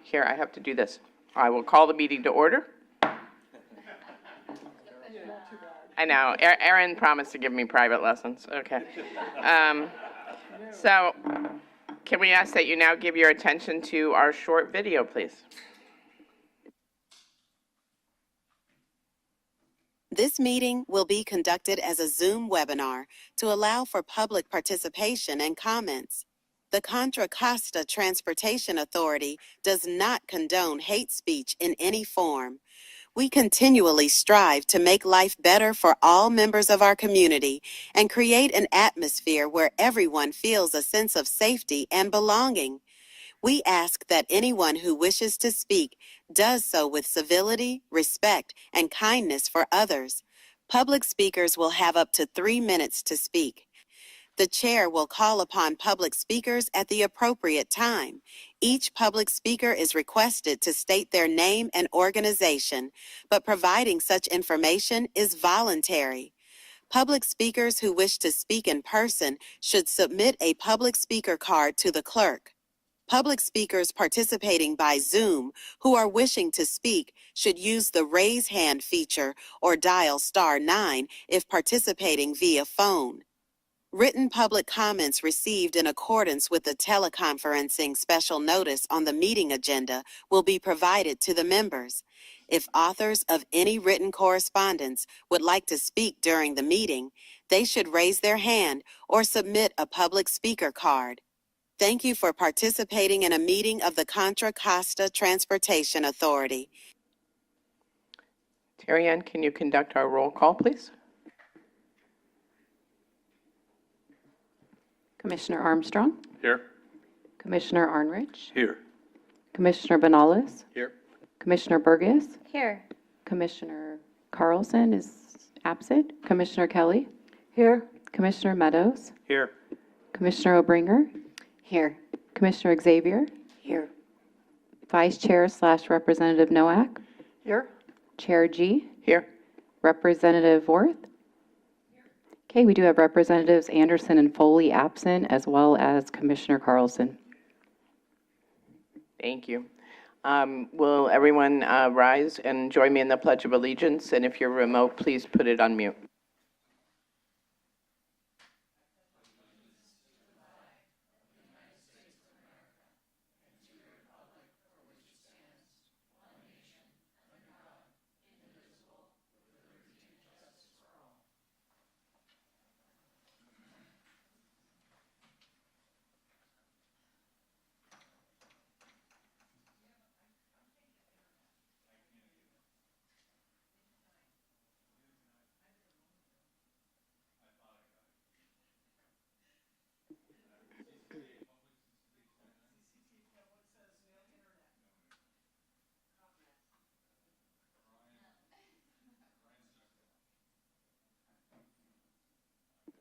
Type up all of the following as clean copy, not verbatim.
Here, I have to do this. I will call the meeting to order. I know, Aaron promised to give me private lessons, okay. So, can we ask that you now give your attention to our short video, please? This meeting will be conducted as a Zoom webinar to allow for public participation and comments. The Contra Costa Transportation Authority does not condone hate speech in any form. We continually strive to make life better for all members of our community and create an atmosphere where everyone feels a sense of safety and belonging. We ask that anyone who wishes to speak does so with civility, respect, and kindness for others. Public speakers will have up to 3 minutes to speak. The chair will call upon public speakers at the appropriate time. Each public speaker is requested to state their name and organization, but providing such information is voluntary. Public speakers who wish to speak in person should submit a public speaker card to the clerk. Public speakers participating by Zoom who are wishing to speak should use the raise hand feature or dial *9 if participating via phone. Written public comments received in accordance with the teleconferencing special notice on the meeting agenda will be provided to the members. If authors of any written correspondence would like to speak during the meeting, they should raise their hand or submit a public speaker card. Thank you for participating in a meeting of the Contra Costa Transportation Authority. Terry Ann, can you conduct our roll call, please? Commissioner Armstrong, Here. Commissioner Arnrich, Here. Commissioner Banales, Here. Commissioner Burgess, Here. Commissioner Carlson is absent, Commissioner Kelly. Here. Commissioner Meadows, Here. Commissioner Obringer. Here. Commissioner Xavier. Here. Vice Chair / Representative Noack. Here. Chair G. Here. Representative Worth. Okay, we do have Representatives Anderson and Foley absent, as well as Commissioner Carlson. Thank you. Will everyone rise and join me in the Pledge of Allegiance? And if you're remote, please put it on mute.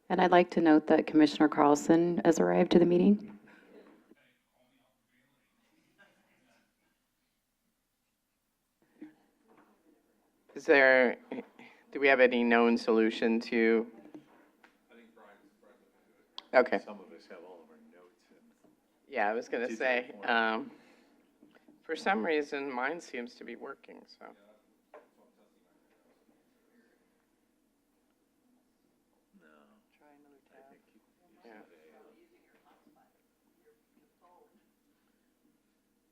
And I'd like to note that Commissioner Carlson has arrived to the meeting. Do we have any known solution to? I think Brian's present. Okay. Some of us have all of our notes. Yeah, I was going to She's say, got a for some reason, mine seems to be working, so. No. Try another tab. Yeah.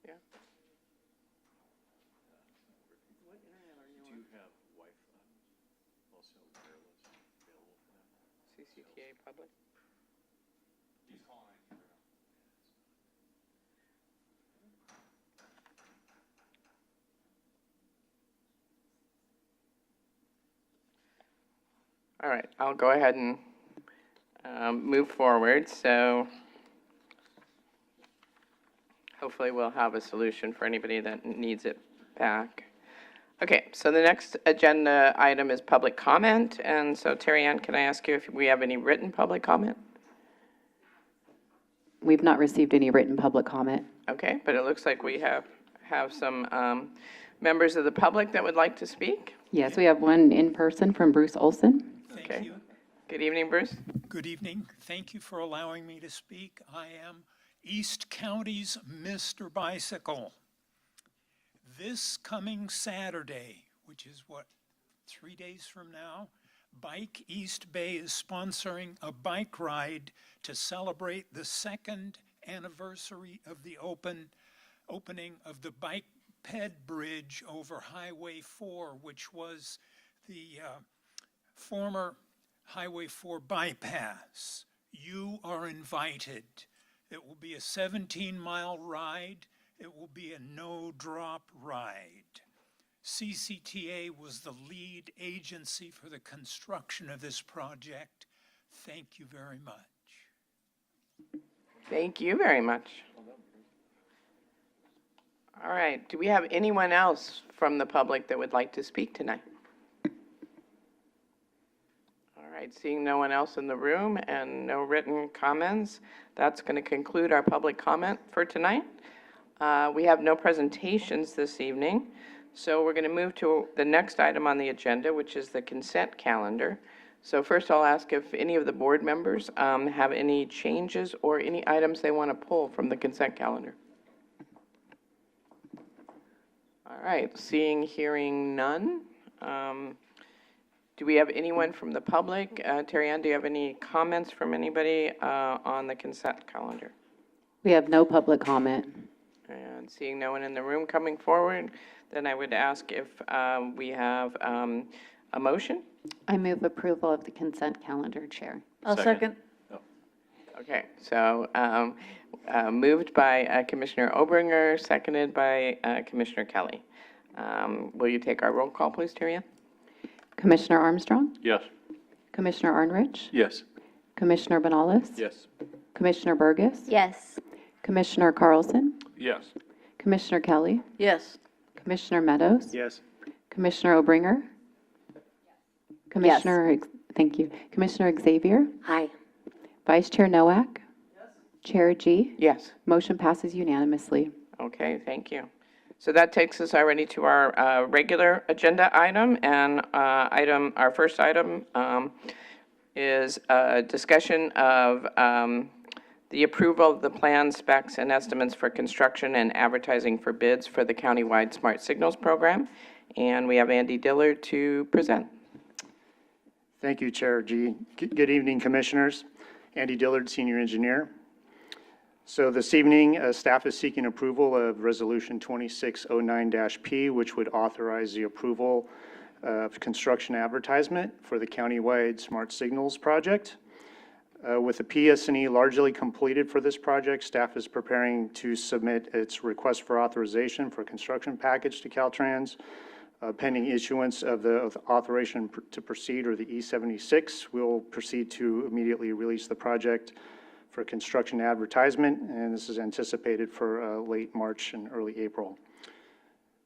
Yeah. Do you have Wi-Fi, also wireless, available for that? CCTA public? He's calling. All right, I'll go ahead and move forward. So hopefully we'll have a solution for anybody that needs it back. Okay, so the next agenda item is public comment. And so Terry Ann, can I ask you if we have any written public comment? We've not received any written public comment. Okay, but it looks like we have some members of the public that would like to speak. Yes, we have one in person from Bruce Olson. Okay. Thank you. Good evening, Bruce. Good evening. Thank you for allowing me to speak. I am East County's Mr. Bicycle. This coming Saturday, which is what, 3 days from now, Bike East Bay is sponsoring a bike ride to celebrate the second anniversary of the opening of the Bike Ped Bridge over Highway 4, which was the former Highway 4 bypass. You are invited. It will be a 17-mile ride. It will be a no-drop ride. CCTA was the lead agency for the construction of this project. Thank you very much. Thank you very much. All right, do we have anyone else from the public that would like to speak tonight? All right, seeing no one else in the room and no written comments, that's going to conclude our public comment for tonight. We have no presentations this evening, so we're going to move to the next item on the agenda, which is the consent calendar. So first I'll ask if any of the board members have any changes or any items they want to pull from the consent calendar. All right, seeing, hearing none. Do we have anyone from the public? Terry Ann, do you have any comments from anybody on the consent calendar? We have no public comment. And seeing no one in the room coming forward, then I would ask if we have a motion. I move approval of the consent calendar, Chair. I'll second. Okay, so moved by Commissioner Obringer, seconded by Commissioner Kelly. Will you take our roll call, please, Terry Ann? Commissioner Armstrong? Yes. Commissioner Arnrich? Yes. Commissioner Banales? Yes. Commissioner Burgess? Yes. Commissioner Carlson? Yes. Commissioner Kelly? Yes. Commissioner Meadows? Yes. Commissioner Obringer? Thank you. Commissioner Xavier? Aye. Vice Chair Nowak? Chair G? Yes. Motion passes unanimously. Okay, thank you. So that takes us already to our regular agenda item, and our first item is a discussion of the approval of the plan, specs, and estimates for construction and advertising for bids for the countywide Smart Signals program. And we have Andy Dillard to present. Thank you, Chair G. Good evening, Commissioners. Andy Dillard, Senior Engineer. So this evening, staff is seeking approval of Resolution 2609-P, which would authorize the approval of construction advertisement for the countywide Smart Signals project. With the PS&E largely completed for this project, staff is preparing to submit its request for authorization for construction package to Caltrans. Pending issuance of the authorization to proceed, or the E76, we'll proceed to immediately release the project for construction advertisement, and this is anticipated for late March and early April.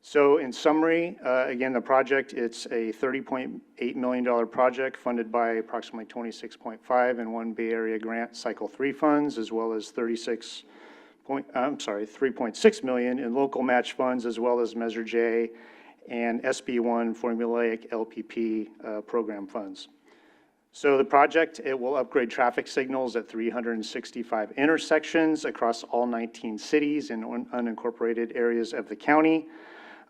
So in summary, again, the project, it's a $30.8 million project funded by approximately 26.5 and one Bay Area Grant Cycle 3 funds, as well as 3.6 million in local match funds, as well as Measure J and SB1 formulaic LPP program funds. So the project, it will upgrade traffic signals at 365 intersections across all 19 cities and unincorporated areas of the county.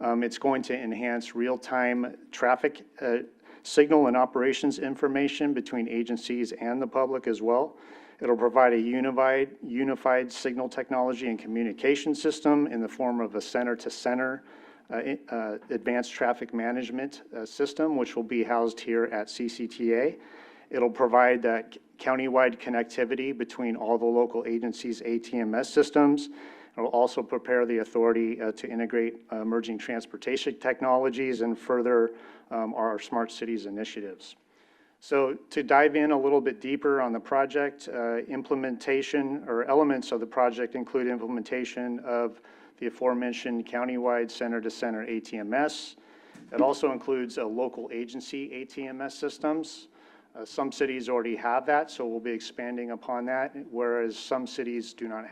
It's going to enhance real-time traffic signal and operations information between agencies and the public as well. It'll provide a unified signal technology and communication system in the form of a center-to-center advanced traffic management system, which will be housed here at CCTA. It'll provide that countywide connectivity between all the local agencies' ATMS systems. It will also prepare the authority to integrate emerging transportation technologies and further our smart cities initiatives. So to dive in a little bit deeper on the project, implementation or elements of the project include implementation of the aforementioned countywide center-to-center ATMS. It also includes local agency ATMS systems. Some cities already have that, so we'll be expanding upon that, whereas some cities do not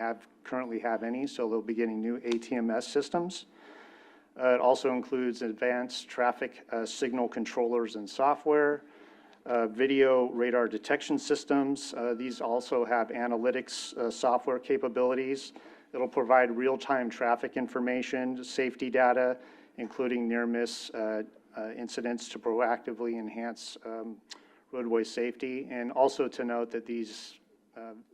currently have any, so they'll be getting new ATMS systems. It also includes advanced traffic signal controllers and software, video radar detection systems. These also have analytics software capabilities. It'll provide real-time traffic information, safety data, including near-miss incidents to proactively enhance roadway safety. And also to note that these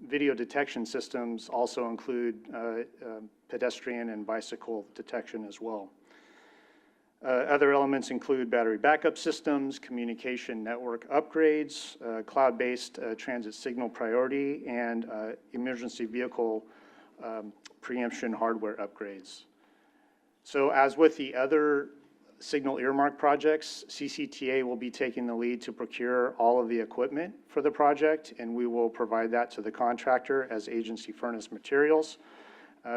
video detection systems also include pedestrian and bicycle detection as well. Other elements include battery backup systems, communication network upgrades, cloud-based transit signal priority, and emergency vehicle preemption hardware upgrades. So as with the other signal earmark projects, CCTA will be taking the lead to procure all of the equipment for the project, and we will provide that to the contractor as agency furnished materials.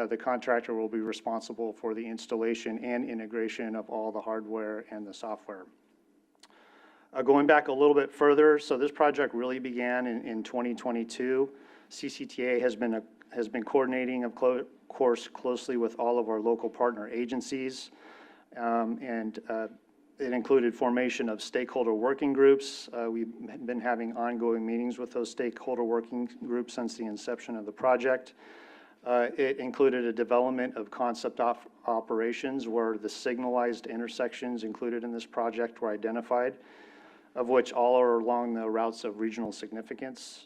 The contractor will be responsible for the installation and integration of all the hardware and the software. Going back a little bit further, so this project really began in 2022. CCTA has been coordinating, of course, closely with all of our local partner agencies. It included formation of stakeholder working groups. We've been having ongoing meetings with those stakeholder working groups since the inception of the project. It included a development of concept operations where the signalized intersections included in this project were identified, of which all are along the routes of regional significance.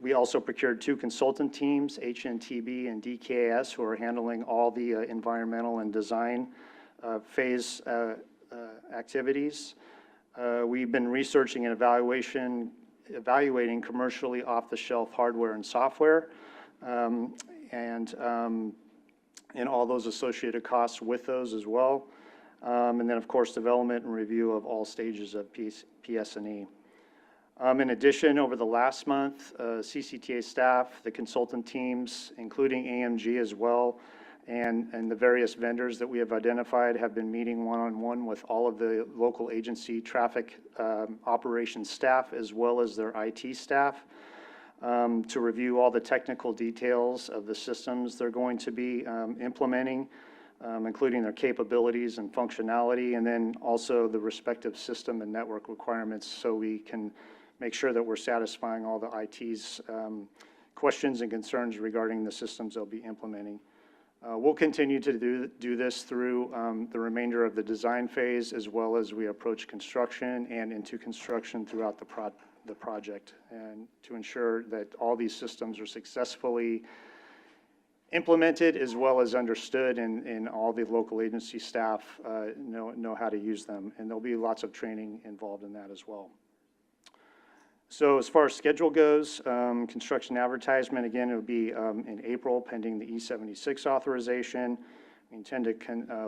We also procured 2 consultant teams, HNTB and DKS, who are handling all the environmental and design phase activities. We've been researching and evaluating commercially off-the-shelf hardware and software, and all those associated costs with those as well. And then, of course, development and review of all stages of PS&E. In addition, over the last month, CCTA staff, the consultant teams, including AMG as well, and the various vendors that we have identified have been meeting one-on-one with all of the local agency traffic operations staff as well as their IT staff to review all the technical details of the systems they're going to be implementing, including their capabilities and functionality, and then also the respective system and network requirements so we can make sure that we're satisfying all the IT's questions and concerns regarding the systems they'll be implementing. We'll continue to do this through the remainder of the design phase as well as we approach construction and into construction throughout the project, and to ensure that all these systems are successfully implemented as well as understood, and all the local agency staff know how to use them. And there'll be lots of training involved in that as well. So as far as schedule goes, construction advertisement, again, it will be in April pending the E76 authorization. We intend to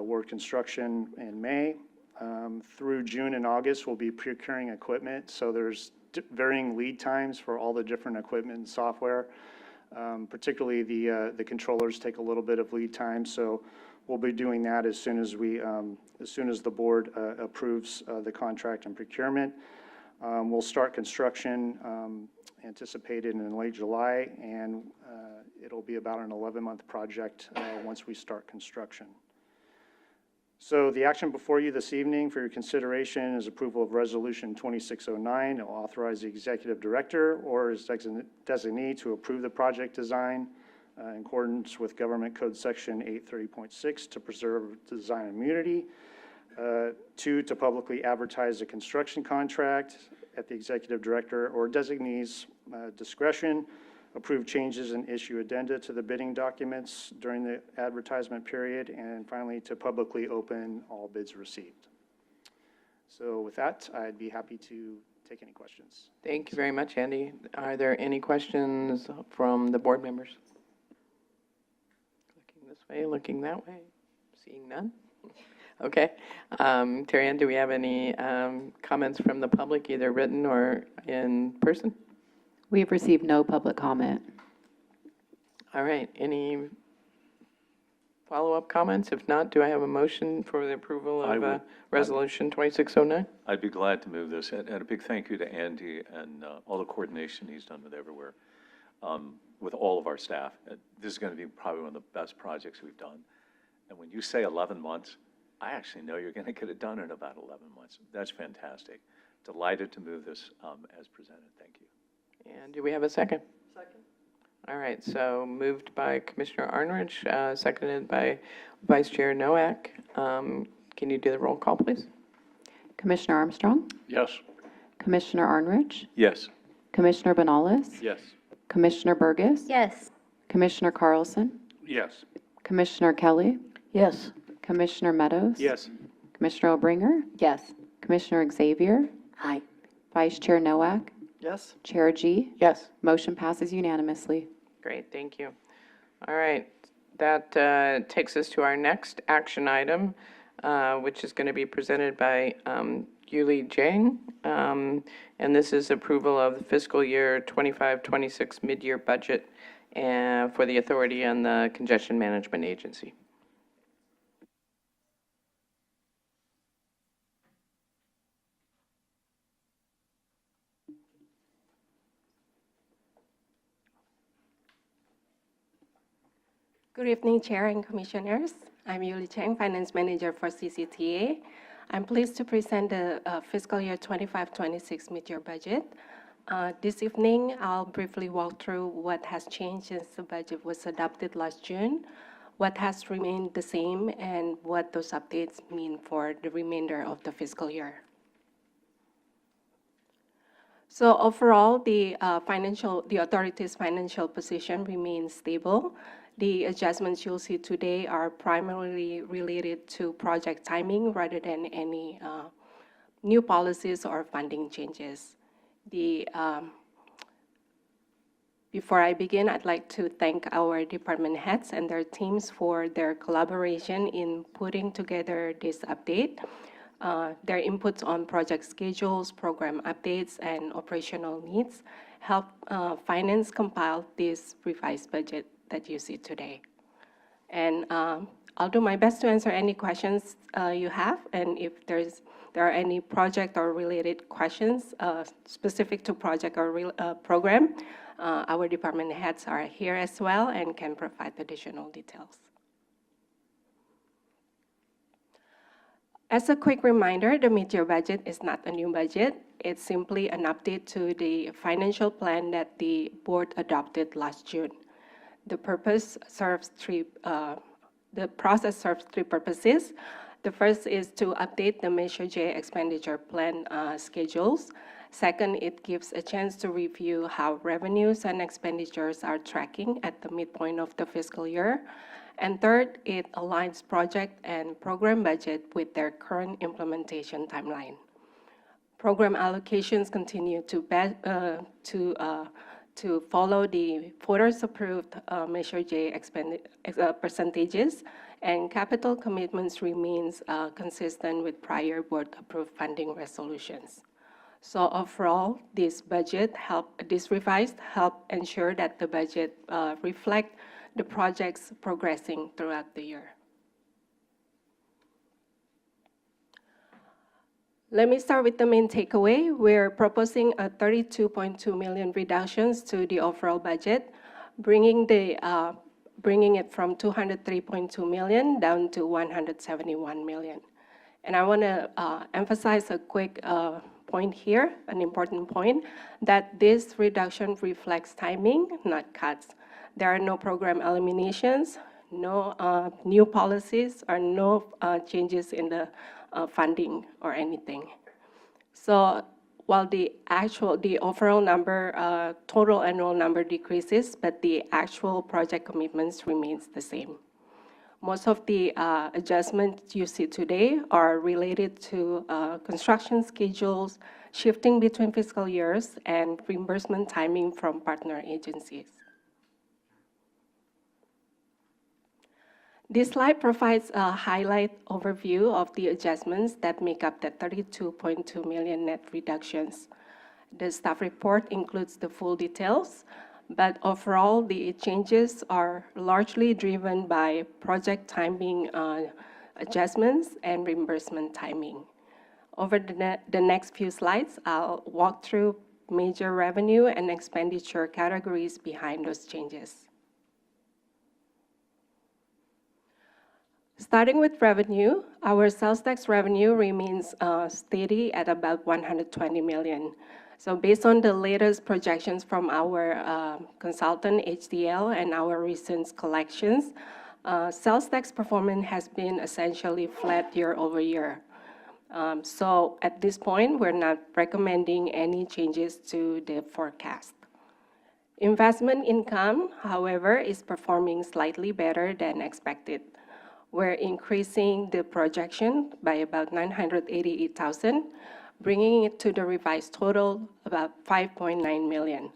work construction in May. Through June and August, we'll be procuring equipment. So there's varying lead times for all the different equipment and software. Particularly the controllers take a little bit of lead time. So we'll be doing that as soon as the board approves the contract and procurement. We'll start construction anticipated in late July, and it'll be about an 11-month project once we start construction. So the action before you this evening for your consideration is approval of Resolution 2609. It will authorize the executive director or his designee to approve the project design in accordance with Government Code Section 830.6 to preserve design immunity. 2, to publicly advertise a construction contract at the executive director or designee's discretion, approve changes and issue addenda to the bidding documents during the advertisement period, and finally, to publicly open all bids received. So with that, I'd be happy to take any questions. Thank you very much, Andy. Are there any questions from the board members? Looking this way, looking that way, seeing none? Okay. Terry Ann, do we have any comments from the public, either written or in person? We have received no public comment. All right. Any follow-up comments? If not, do I have a motion for the approval I of would. Resolution 2609? I'd be glad to move this, and a big thank you to Andy and all the coordination he's done with everywhere, with all of our staff. This is going to be probably one of the best projects we've done. And when you say 11 months, I actually know you're going to get it done in about 11 months. That's fantastic. delighted to move this as presented. Thank you. And do we have a second? Second. All right, so moved by Commissioner Arnridge, seconded by Vice Chair Noack. Can you do the roll call, please? Commissioner Armstrong, Yes. Commissioner Arnridge, Yes. Commissioner Banales, Yes. Commissioner Burgess, Yes. Commissioner Carlson, Yes. Commissioner Kelly, Yes. Commissioner Meadows, Yes. Commissioner Obringer, Yes. Commissioner Xavier, Aye. Vice Chair Noack, Yes. Chair G. Yes. Motion passes unanimously. Great, thank you. All right, that takes us to our next action item, which is going to be presented by Yuli Jiang. And this is approval of the fiscal year 25-26 mid-year budget for the authority and the Congestion Management Agency. Good evening, Chair and Commissioners. I'm Yuli Cheng, Finance Manager for CCTA. I'm pleased to present the fiscal year 25-26 mid-year budget. This evening, I'll briefly walk through what has changed since the budget was adopted last June, what has remained the same, and what those updates mean for the remainder of the fiscal year. So overall, the authority's financial position remains stable. The adjustments you'll see today are primarily related to project timing rather than any new policies or funding changes. Before I begin, I'd like to thank our department heads and their teams for their collaboration in putting together this update. Their inputs on project schedules, program updates, and operational needs help finance compile this revised budget that you see today. And I'll do my best to answer any questions you have, and if there are any project or related questions specific to project or program, our department heads are here as well and can provide additional details. As a quick reminder, the mid-year budget is not a new budget. It's simply an update to the financial plan that the board adopted last June. The process serves three purposes. The first is to update the Measure J expenditure plan schedules. Second, it gives a chance to review how revenues and expenditures are tracking at the midpoint of the fiscal year. And third, it aligns project and program budget with their current implementation timeline. Program allocations continue to follow the voters approved Measure J percentages, and capital commitments remains consistent with prior board approved funding resolutions. So overall, this revised help ensure that the budget reflect the projects progressing throughout the year. Let me start with the main takeaway. We're proposing a 32.2 million reductions to the overall budget, bringing it from 203.2 million down to 171 million. And I want to emphasize a quick point here, an important point, that this reduction reflects timing, not cuts. There are no program eliminations, no new policies, or no changes in the funding or anything. So while the overall number, total annual number decreases, but the actual project commitments remains the same. Most of the adjustments you see today are related to construction schedules, shifting between fiscal years, and reimbursement timing from partner agencies. This slide provides a highlight overview of the adjustments that make up the 32.2 million net reductions. The staff report includes the full details, but overall, the changes are largely driven by project timing adjustments and reimbursement timing. Over the next few slides, I'll walk through major revenue and expenditure categories behind those changes. Starting with revenue, our sales tax revenue remains steady at about 120 million. So based on the latest projections from our consultant HDL and our recent collections, sales tax performance has been essentially flat year over year. So at this point, we're not recommending any changes to the forecast. Investment income, however, is performing slightly better than expected. We're increasing the projection by about 988,000, bringing it to the revised total about 5.9 million.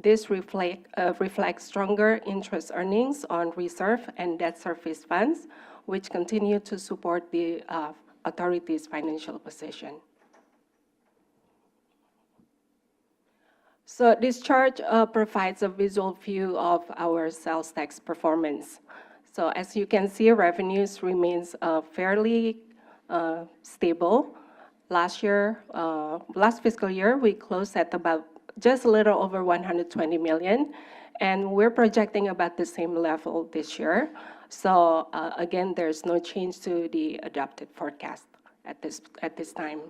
This reflects stronger interest earnings on reserve and debt service funds, which continue to support the authority's financial position. So this chart provides a visual view of our sales tax performance. So as you can see, revenues remains fairly stable. Last fiscal year, we closed at about just a little over 120 million, and we're projecting about the same level this year. So again, there's no change to the adopted forecast at this time.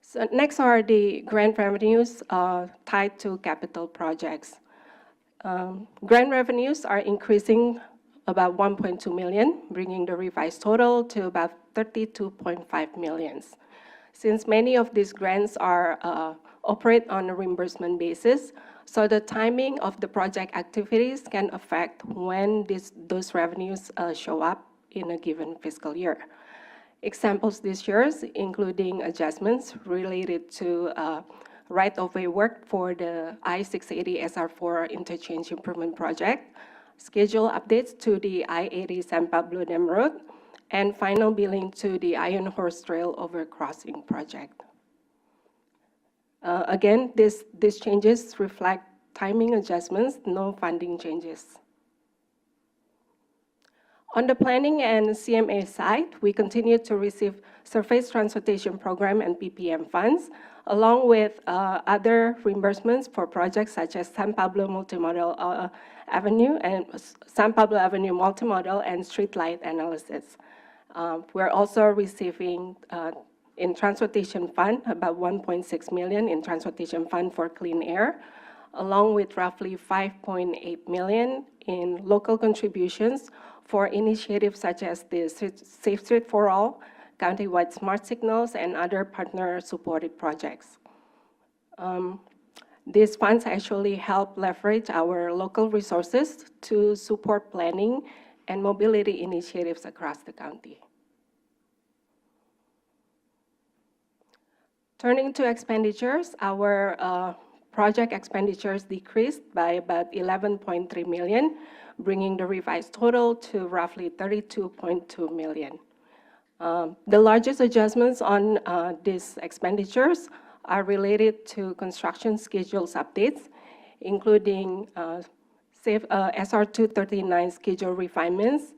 So next are the grant revenues tied to capital projects. Grant revenues are increasing about 1.2 million, bringing the revised total to about 32.5 million. Since many of these grants operate on a reimbursement basis, so the timing of the project activities can affect when those revenues show up in a given fiscal year. Examples this year, including adjustments related to right-of-way work for the I-680 SR4 interchange improvement project, schedule updates to the I-80 San Pablo Dam Road, and final billing to the Iron Horse Trail overcrossing project. Again, these changes reflect timing adjustments, no funding changes. On the planning and CMA side, we continue to receive Surface Transportation Program and PPM funds, along with other reimbursements for projects such as San Pablo Multimodal Avenue and San Pablo Avenue Multimodal and Streetlight Analysis. We're also receiving in Transportation Fund about 1.6 million in Transportation Fund for clean air, along with roughly 5.8 million in local contributions for initiatives such as the Safe Street for All, countywide smart signals, and other partner-supported projects. These funds actually help leverage our local resources to support planning and mobility initiatives across the county. Turning to expenditures, our project expenditures decreased by about 11.3 million, bringing the revised total to roughly 32.2 million. The largest adjustments on these expenditures are related to construction schedules updates, including SR239 schedule refinements,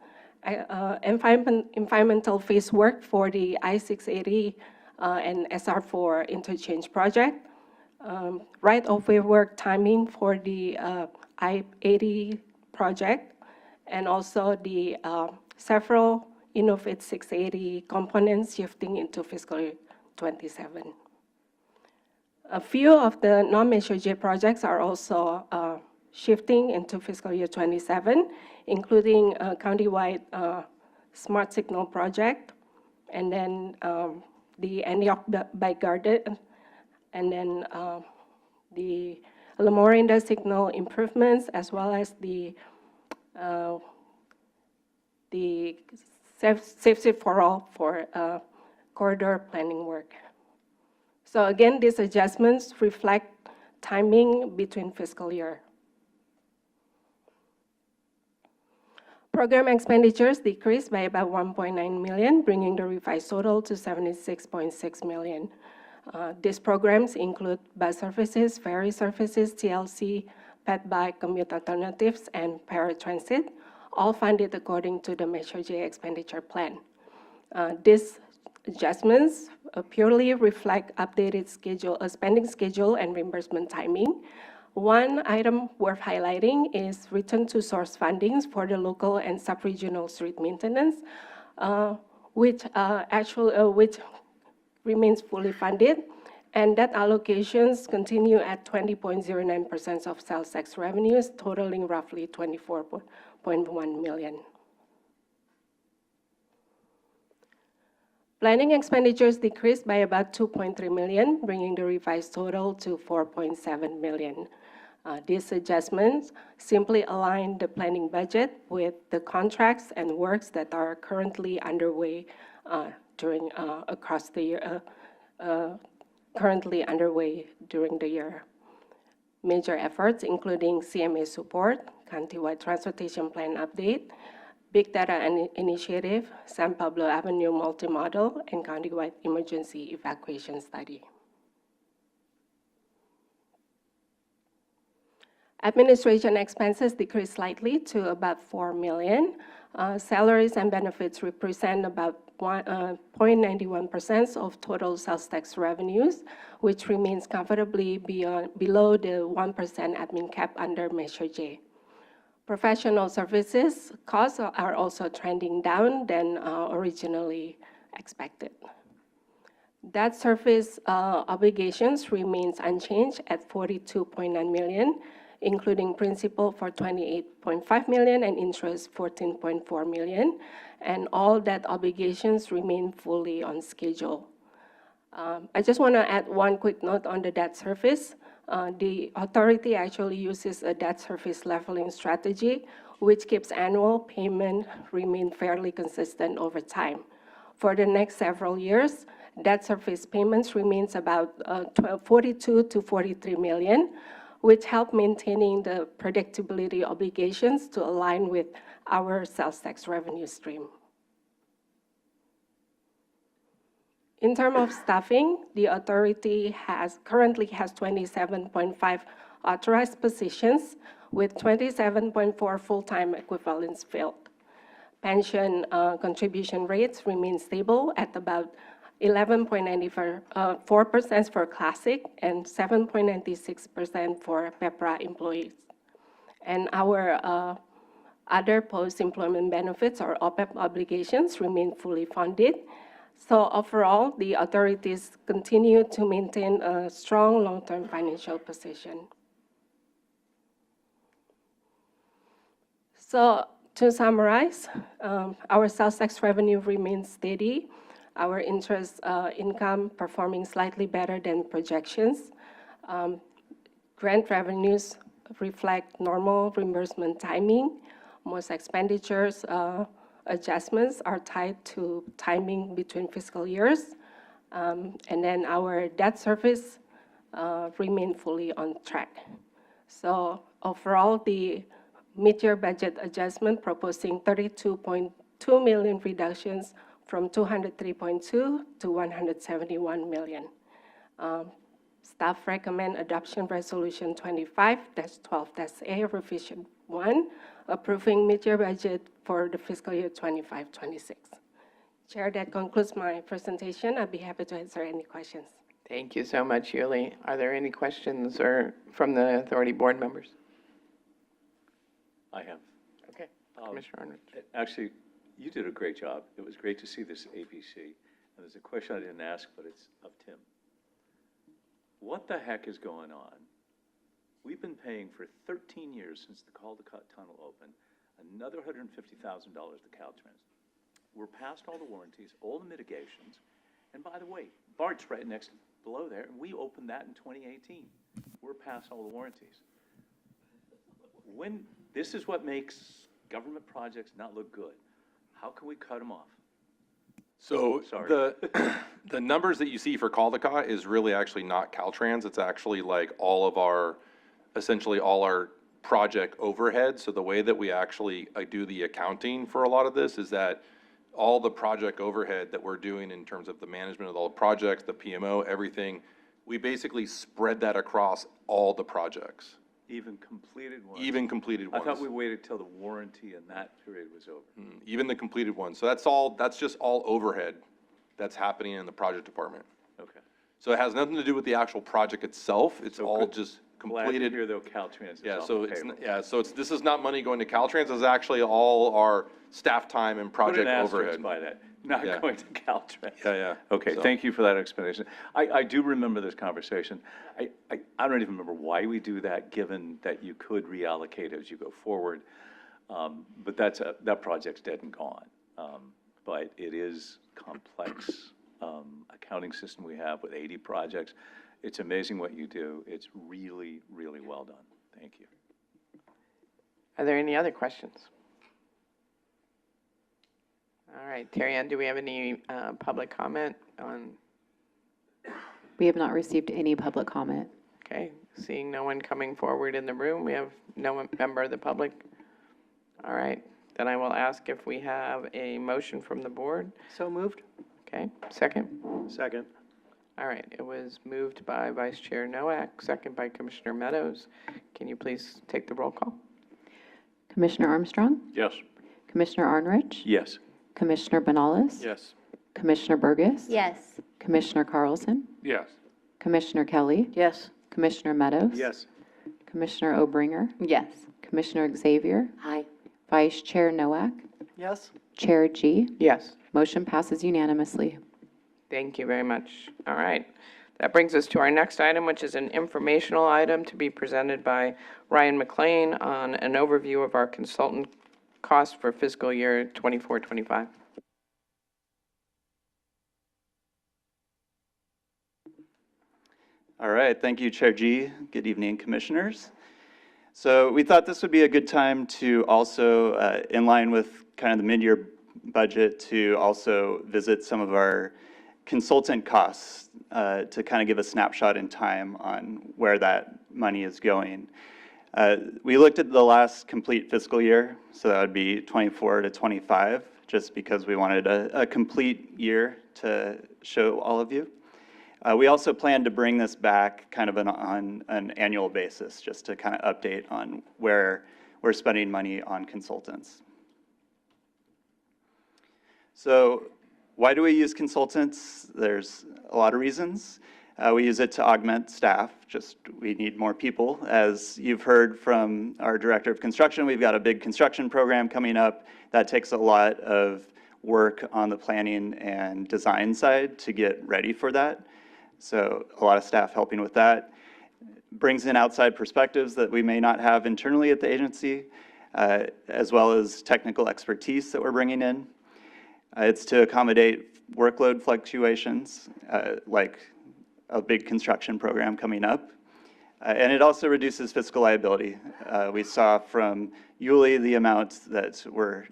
environmental phase work for the I-680 and SR4 interchange project, right-of-way work timing for the I-80 project, and also the several Innovate 680 components shifting into fiscal year 27. A few of the non-Measure J projects are also shifting into fiscal year 27, including a countywide smart signal project, and then the Antioch Bike Garden, and then the La Morinda signal improvements, as well as the Safety for All for corridor planning work. So again, these adjustments reflect timing between fiscal year. Program expenditures decreased by about 1.9 million, bringing the revised total to 76.6 million. These programs include bus services, ferry services, TLC, pet bike, commute alternatives, and paratransit, all funded according to the Measure J expenditure plan. These adjustments purely reflect updated spending schedule and reimbursement timing, One item worth highlighting is return to source fundings for the local and sub-regional street maintenance, which remains fully funded, and that allocations continue at 20.09% of sales tax revenues, totaling roughly 24.1 million. Planning expenditures decreased by about 2.3 million, bringing the revised total to 4.7 million. These adjustments simply align the planning budget with the contracts and works that are currently underway across the year, during the year. Major efforts including CMA support, countywide transportation plan update, Big Data Initiative, San Pablo Avenue multimodal, and countywide emergency evacuation study. Administration expenses decreased slightly to about 4 million. Salaries and benefits represent about 0.91% of total sales tax revenues, which remains comfortably below the 1% admin cap under Measure J. Professional services costs are also trending down than originally expected. Debt service obligations remains unchanged at 42.9 million, including principal for 28.5 million and interest 14.4 million, and all debt obligations remain fully on schedule. I just want to add one quick note on the debt service. The authority actually uses a debt service leveling strategy, which keeps annual payment remain fairly consistent over time. For the next several years, debt service payments remains about 42 to 43 million, which help maintaining the predictability obligations to align with our sales tax revenue stream. In terms of staffing, the authority currently has 27.5 authorized positions with 27.4 full-time equivalents filled. Pension contribution rates remain stable at about 11.94% for Classic and 7.96% for PEPRA employees. And our other post-employment benefits or OPEB obligations remain fully funded. So overall, the authorities continue to maintain a strong long-term financial position. So to summarize, our sales tax revenue remains steady. Our interest income performing slightly better than projections. Grant revenues reflect normal reimbursement timing. Most expenditures adjustments are tied to timing between fiscal years. And then our debt service remain fully on track. So overall, the mid-year budget adjustment proposing 32.2 million reductions from 203.2 to 171 million. Staff recommend adoption resolution 25-12-A revision 1, approving mid-year budget for the fiscal year 25-26. Chair, that concludes my presentation. I'd be happy to answer any questions. Thank you so much, Yuli. Are there any questions from the authority board members? I have. Okay, Commissioner Arnold. Actually, you did a great job. It was great to see this ABC. And there's a question I didn't ask, but it's of Tim. What the heck is going on? We've been paying for 13 years since the Caldecott Tunnel opened, another $150,000 to Caltrans. We're past all the warranties, all the mitigations. And by the way, BART's right next below there, and we opened that in 2018. We're past all the warranties. This is what makes government projects not look good. How can we cut them off? So Sorry. the numbers that you see for Caldecott is really actually not Caltrans. It's actually like essentially all our project overhead. So the way that we actually do the accounting for a lot of this is that all the project overhead that we're doing in terms of the management of all the projects, the PMO, everything, we basically spread that across all the projects. Even completed ones? Even completed I ones. thought we waited till the warranty and that period was over. Even the completed ones. So that's just all overhead that's happening in the project department. Okay. So it has nothing to do with the actual project itself. It's So all could- just Glad to completed. hear though Caltrans is Yeah, off so the it's, table. this is not money going to Caltrans, it's actually all our staff time and Put project an asterisk overhead. by that, not Yeah. going to Caltrans. Yeah, yeah. Okay, So- thank you for that explanation. I do remember this conversation. I don't even remember why we do that, given that you could reallocate as you go forward. But that project's dead and gone. But it is complex accounting system we have with 80 projects. It's amazing what you do. It's really, really well done. Thank you. Are there any other questions? All right, Terry Ann, do we have any public comment on, We have not received any public comment. okay, seeing no one coming forward in the room, we have no member of the public? All right, then I will ask if we have a motion from the board. So moved? Okay, second? Second. All right, it was moved by Vice Chair Noack, second by Commissioner Meadows. Can you please take the roll call? Commissioner Armstrong? Yes. Commissioner Arnrich? Yes. Commissioner Banales? Yes. Commissioner Burgess? Yes. Commissioner Carlson? Yes. Commissioner Kelly? Yes. Commissioner Meadows? Yes. Commissioner Obringer? Yes. Commissioner Xavier? Aye. Vice Chair Noack? Yes. Chair G? Yes. Motion passes unanimously. Thank you very much. All right. That brings us to our next item, which is an informational item to be presented by Ryan McLean on an overview of our consultant costs for fiscal year 24-25. All right, thank you, Chair G. Good evening, Commissioners. So we thought this would be a good time to also, in line with kind of the mid-year budget, to also visit some of our consultant costs to kind of give a snapshot in time on where that money is going. We looked at the last complete fiscal year, so that would be 24 to 25, just because we wanted a complete year to show all of you. We also plan to bring this back kind of on an annual basis, just to kind of update on where we're spending money on consultants. So why do we use consultants? There's a lot of reasons. We use it to augment staff, just we need more people. As you've heard from our Director of Construction, we've got a big construction program coming up. That takes a lot of work on the planning and design side to get ready for that. So a lot of staff helping with that. Brings in outside perspectives that we may not have internally at the agency, as well as technical expertise that we're bringing in. It's to accommodate workload fluctuations, like a big construction program coming up. And it also reduces fiscal liability. We saw from Yulee the amount that we're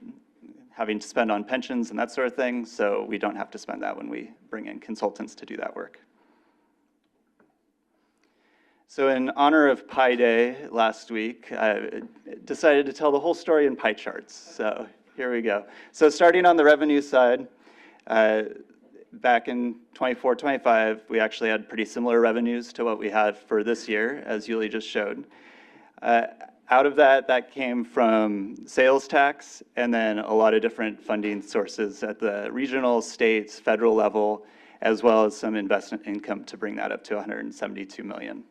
having to spend on pensions and that sort of thing, so we don't have to spend that when we bring in consultants to do that work. So in honor of Pi Day last week, I decided to tell the whole story in pie charts. So here we go. So starting on the revenue side, back in 24-25, we actually had pretty similar revenues to what we had for this year, as Yulee just showed. Out of that, that came from sales tax and then a lot of different funding sources at the regional, states, federal level, as well as some investment income to bring that up to $172 million.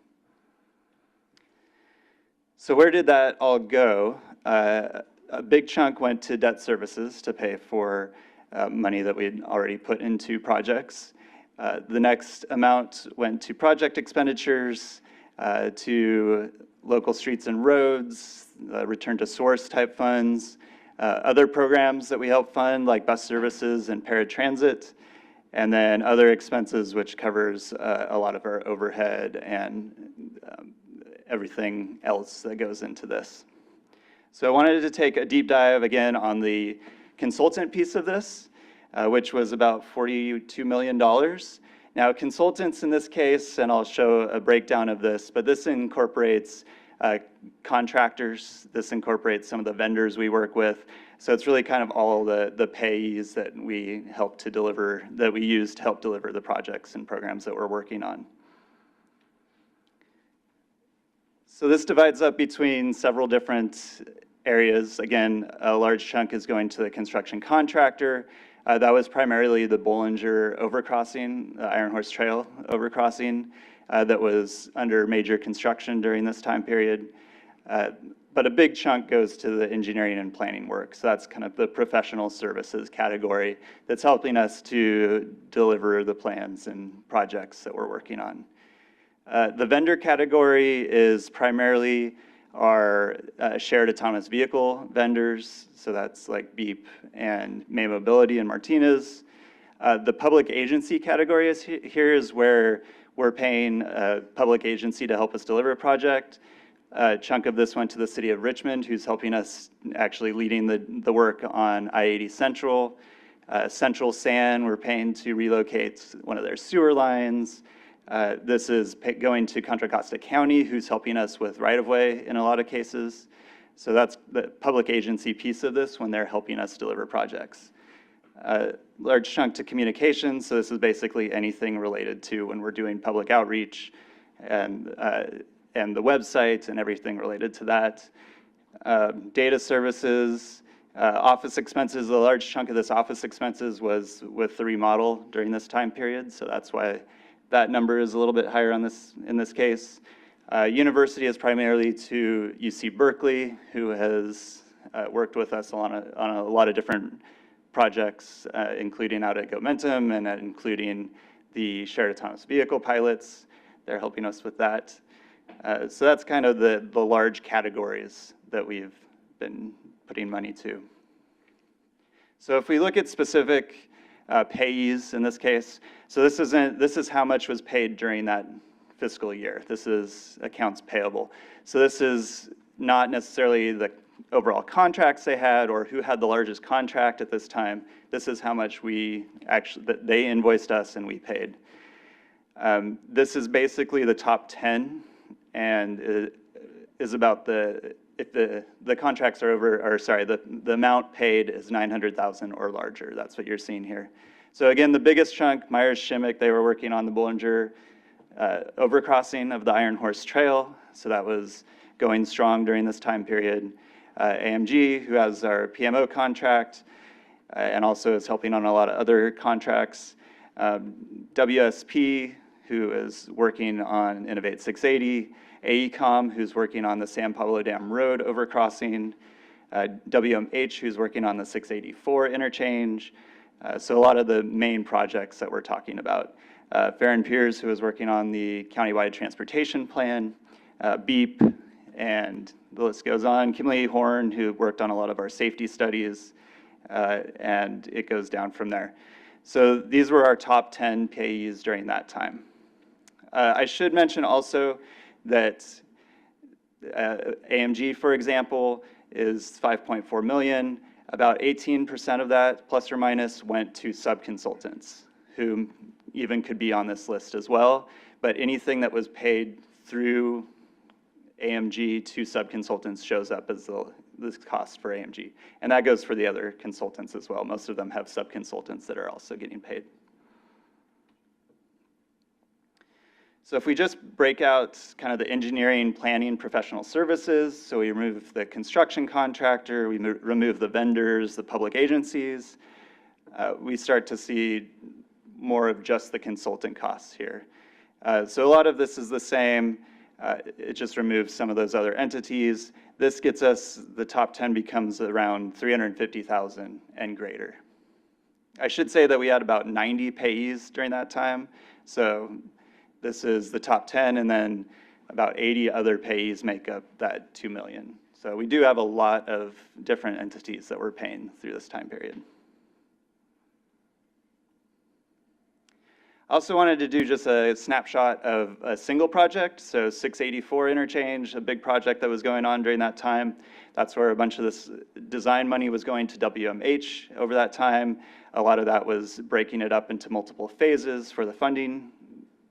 So where did that all go? A big chunk went to debt services to pay for money that we'd already put into projects. The next amount went to project expenditures, to local streets and roads, return to source type funds, other programs that we help fund like bus services and paratransit, and then other expenses which covers a lot of our overhead and everything else that goes into this. So I wanted to take a deep dive again on the consultant piece of this, which was about $42 million. Now consultants in this case, and I'll show a breakdown of this, but this incorporates contractors, this incorporates some of the vendors we work with. So it's really kind of all the payees that we help to deliver, that we use to help deliver the projects and programs that we're working on. So this divides up between several different areas. Again, a large chunk is going to the construction contractor. That was primarily the Bollinger overcrossing, the Iron Horse Trail overcrossing. that was under major construction during this time period. But a big chunk goes to the engineering and planning work. So that's kind of the professional services category that's helping us to deliver the plans and projects that we're working on. The vendor category is primarily our shared autonomous vehicle vendors. So that's like Beep and May Mobility and Martinez. The public agency category here is where we're paying a public agency to help us deliver a project. A chunk of this went to the city of Richmond, who's helping us actually leading the work on I-80 Central. Central San, we're paying to relocate one of their sewer lines. This is going to Contra Costa County, who's helping us with right-of-way in a lot of cases. So that's the public agency piece of this when they're helping us deliver projects. Large chunk to communications, so this is basically anything related to when we're doing public outreach and the website and everything related to that. Data services, office expenses, a large chunk of this office expenses was with the remodel during this time period, so that's why that number is a little bit higher on in this case. University is primarily to UC Berkeley, who has worked with us on a lot of different projects, including out at Gomentum and including the shared autonomous vehicle pilots. They're helping us with that. So that's kind of the large categories that we've been putting money to. So if we look at specific payees in this case, so this is how much was paid during that fiscal year. This is accounts payable. So this is not necessarily the overall contracts they had or who had the largest contract at this time. This is how much they invoiced us and we paid. This is basically the top 10 and it is about if the contracts are over, or sorry, the amount paid is 900,000 or larger. That's what you're seeing here. So again, the biggest chunk, Myers-Shimmick, they were working on the Bollinger overcrossing of the Iron Horse Trail. So that was going strong during this time period. AMG, who has our PMO contract and also is helping on a lot of other contracts. WSP, who is working on Innovate 680, AECOM, who's working on the San Pablo Dam Road overcrossing, WMH, who's working on the 684 interchange. So a lot of the main projects that we're talking about. Farron Piers, who is working on the countywide transportation plan, Beep, and the list goes on. Kimberly Horn, who worked on a lot of our safety studies, and it goes down from there. So these were our top 10 payees during that time. I should mention also that AMG, for example, is 5.4 million. About 18% of that, plus or minus, went to sub-consultants, who even could be on this list as well. But anything that was paid through AMG to sub-consultants shows up as the cost for AMG. And that goes for the other consultants as well. Most of them have sub-consultants that are also getting paid. So if we just break out kind of the engineering, planning, professional services, so we remove the construction contractor, we remove the vendors, the public agencies, we start to see more of just the consultant costs here. So a lot of this is the same. It just removes some of those other entities. This gets us, the top 10 becomes around 350,000 and greater. I should say that we had about 90 payees during that time. So this is the top 10, and then about 80 other payees make up that 2 million. So we do have a lot of different entities that we're paying through this time period. I also wanted to do just a snapshot of a single project. So 684 interchange, a big project that was going on during that time. That's where a bunch of this design money was going to WMH over that time. A lot of that was breaking it up into multiple phases for the funding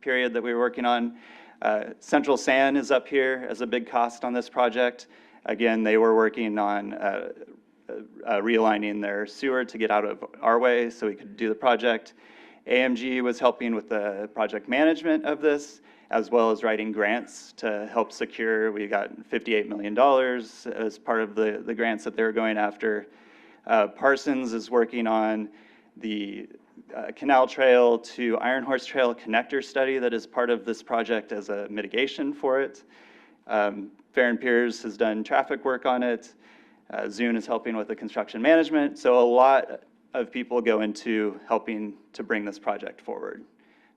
period that we were working on. Central San is up here as a big cost on this project. Again, they were working on realigning their sewer to get out of our way so we could do the project. AMG was helping with the project management of this, as well as writing grants to help secure. We got $58 million as part of the grants that they were going after. Parsons is working on the Canal Trail to Iron Horse Trail connector study that is part of this project as a mitigation for it. Fair and Piers has done traffic work on it. Zune is helping with the construction management. So a lot of people go into helping to bring this project forward.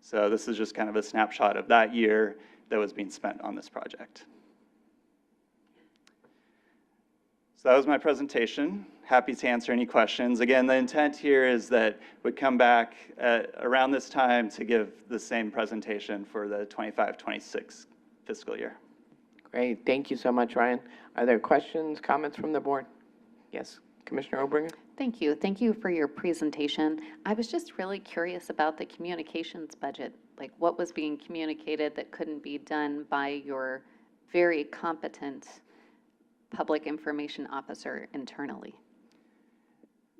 So this is just kind of a snapshot of that year that was being spent on this project. So that was my presentation. Happy to answer any questions. Again, the intent here is that we'd come back around this time to give the same presentation for the 25-26 fiscal year. Great, thank you so much, Ryan. Are there questions, comments from the board? Yes, Commissioner Obringer? Thank you. Thank you for your presentation. I was just really curious about the communications budget, like what was being communicated that couldn't be done by your very competent public information officer internally.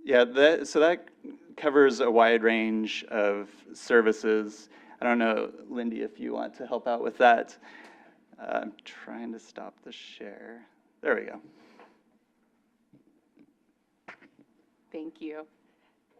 Yeah, so that covers a wide range of services. I don't know, Lindy, if you want to help out with that. I'm trying to stop the share. There we go. Thank you.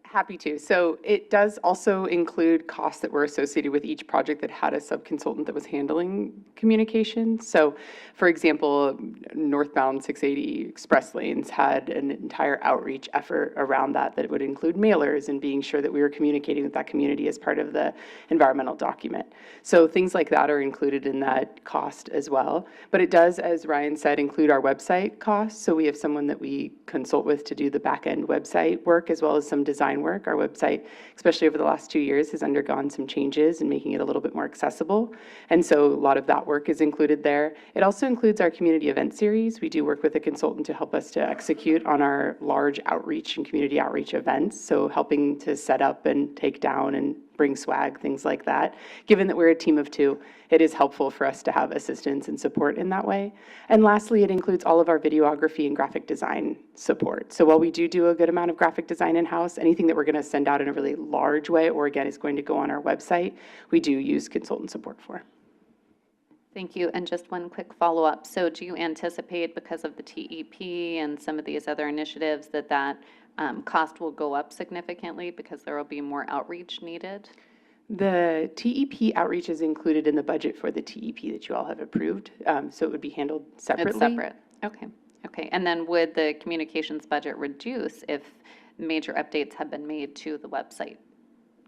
Happy to. So it does also include costs that were associated with each project that had a sub-consultant that was handling communication. So, for example, northbound 680 express lanes had an entire outreach effort around that would include mailers and being sure that we were communicating with that community as part of the environmental document. So things like that are included in that cost as well. But it does, as Ryan said, include our website costs. So we have someone that we consult with to do the back-end website work as well as some design work. Our website, especially over the last 2 years, has undergone some changes and making it a little bit more accessible. And so a lot of that work is included there. It also includes our community event series. We do work with a consultant to help us to execute on our large outreach and community outreach events. So helping to set up and take down and bring swag, things like that. Given that we're a team of 2, it is helpful for us to have assistance and support in that way. And lastly, it includes all of our videography and graphic design support. So while we do a good amount of graphic design in-house, anything that we're going to send out in a really large way or again is going to go on our website, we do use consultant support for. Thank you. And just one quick follow-up. So do you anticipate, because of the TEP and some of these other initiatives, that cost will go up significantly because there will be more outreach needed? The TEP outreach is included in the budget for the TEP that you all have approved, so it would be handled separately. It's separate. Okay. Okay. And then would the communications budget reduce if major updates have been made to the website?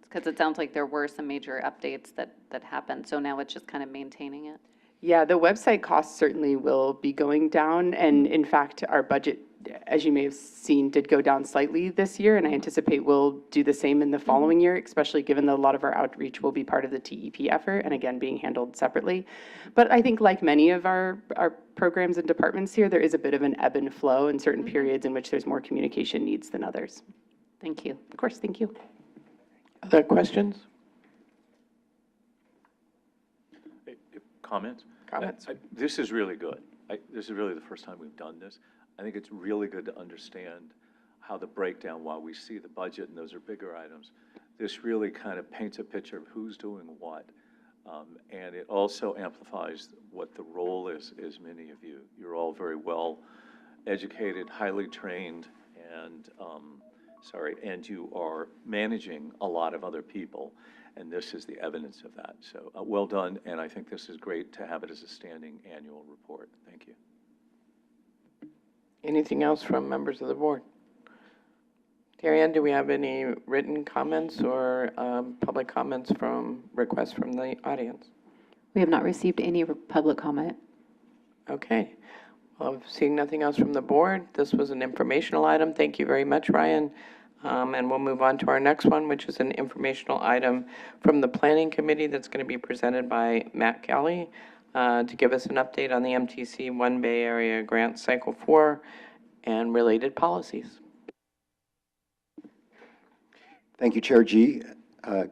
Because it sounds like there were some major updates that happened, so now it's just kind of maintaining it. Yeah, the website costs certainly will be going down, and in fact, our budget, as you may have seen, did go down slightly this year, and I anticipate we'll do the same in the following year, especially given that a lot of our outreach will be part of the TEP effort, and again, being handled separately. But I think like many of our programs and departments here, there is a bit of an ebb and flow in certain periods in which there's more communication needs than others. Thank you. Of course, thank you. Other questions? Comments? Comments? This is really good. This is really the first time we've done this. I think it's really good to understand how the breakdown, while we see the budget and those are bigger items, this really kind of paints a picture of who's doing what. And it also amplifies what the role is many of you. You're all very well educated, highly trained, and and you are managing a lot of other people. And this is the evidence of that. So well done, and I think this is great to have it as a standing annual report. Thank you. Anything else from members of the board? Terry Ann, do we have any written comments or public comments from requests from the audience? We have not received any public comment. Okay. Well, seeing nothing else from the board, this was an informational item. Thank you very much, Ryan. And we'll move on to our next one, which is an informational item from the Planning Committee that's going to be presented by Matt Kelly to give us an update on the MTC One Bay Area Grant Cycle 4 and related policies. Thank you, Chair G.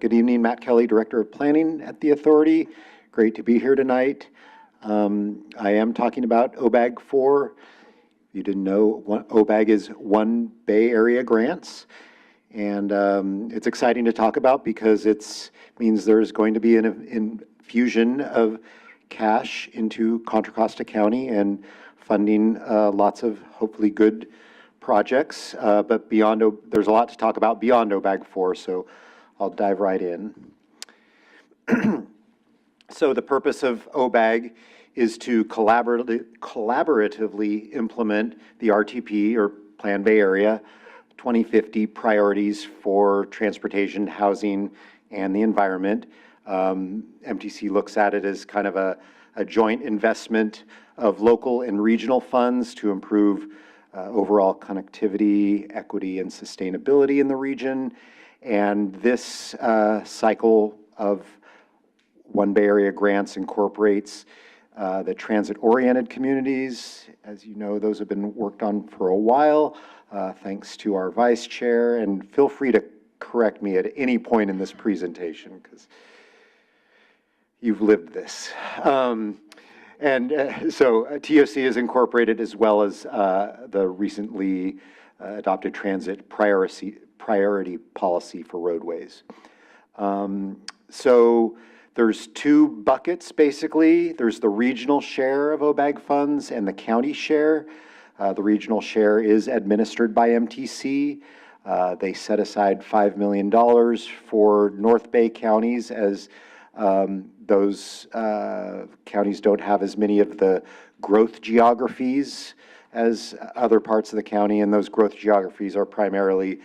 Good evening, Matt Kelly, Director of Planning at the Authority. Great to be here tonight. I am talking about OBAG 4. If you didn't know, OBAG is One Bay Area Grants. And it's exciting to talk about because it means there's going to be an infusion of cash into Contra Costa County and funding lots of hopefully good projects. But there's a lot to talk about beyond OBAG 4. So I'll dive right in. So the purpose of OBAG is to collaboratively implement the RTP, or Plan Bay Area 2050 priorities for transportation, housing, and the environment. MTC looks at it as kind of a joint investment of local and regional funds to improve overall connectivity, equity, and sustainability in the region. And this cycle of One Bay Area grants incorporates the transit-oriented communities. As you know, those have been worked on for a while, thanks to our vice chair. And feel free to correct me at any point in this presentation, because you've lived this. So TOC is incorporated, as well as the recently adopted transit priority policy for roadways. So there's two buckets, basically. There's the regional share of OBAG funds and the county share. The regional share is administered by MTC. They set aside $5 million for North Bay counties, as those counties don't have as many of the growth geographies as other parts of the county, and those growth geographies are primarily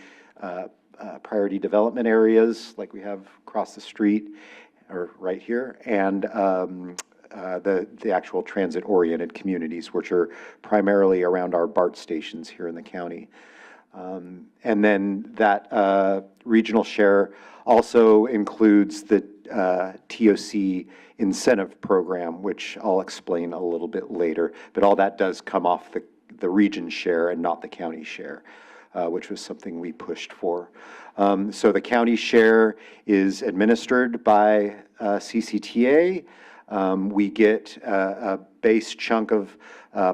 priority development areas, like we have across the street, or right here, and the actual transit-oriented communities, which are primarily around our BART stations here in the county. And then that regional share also includes the TOC incentive program, which I'll explain a little bit later. But all that does come off the region share and not the county share, which was something we pushed for. So the county share is administered by CCTA. We get a base chunk of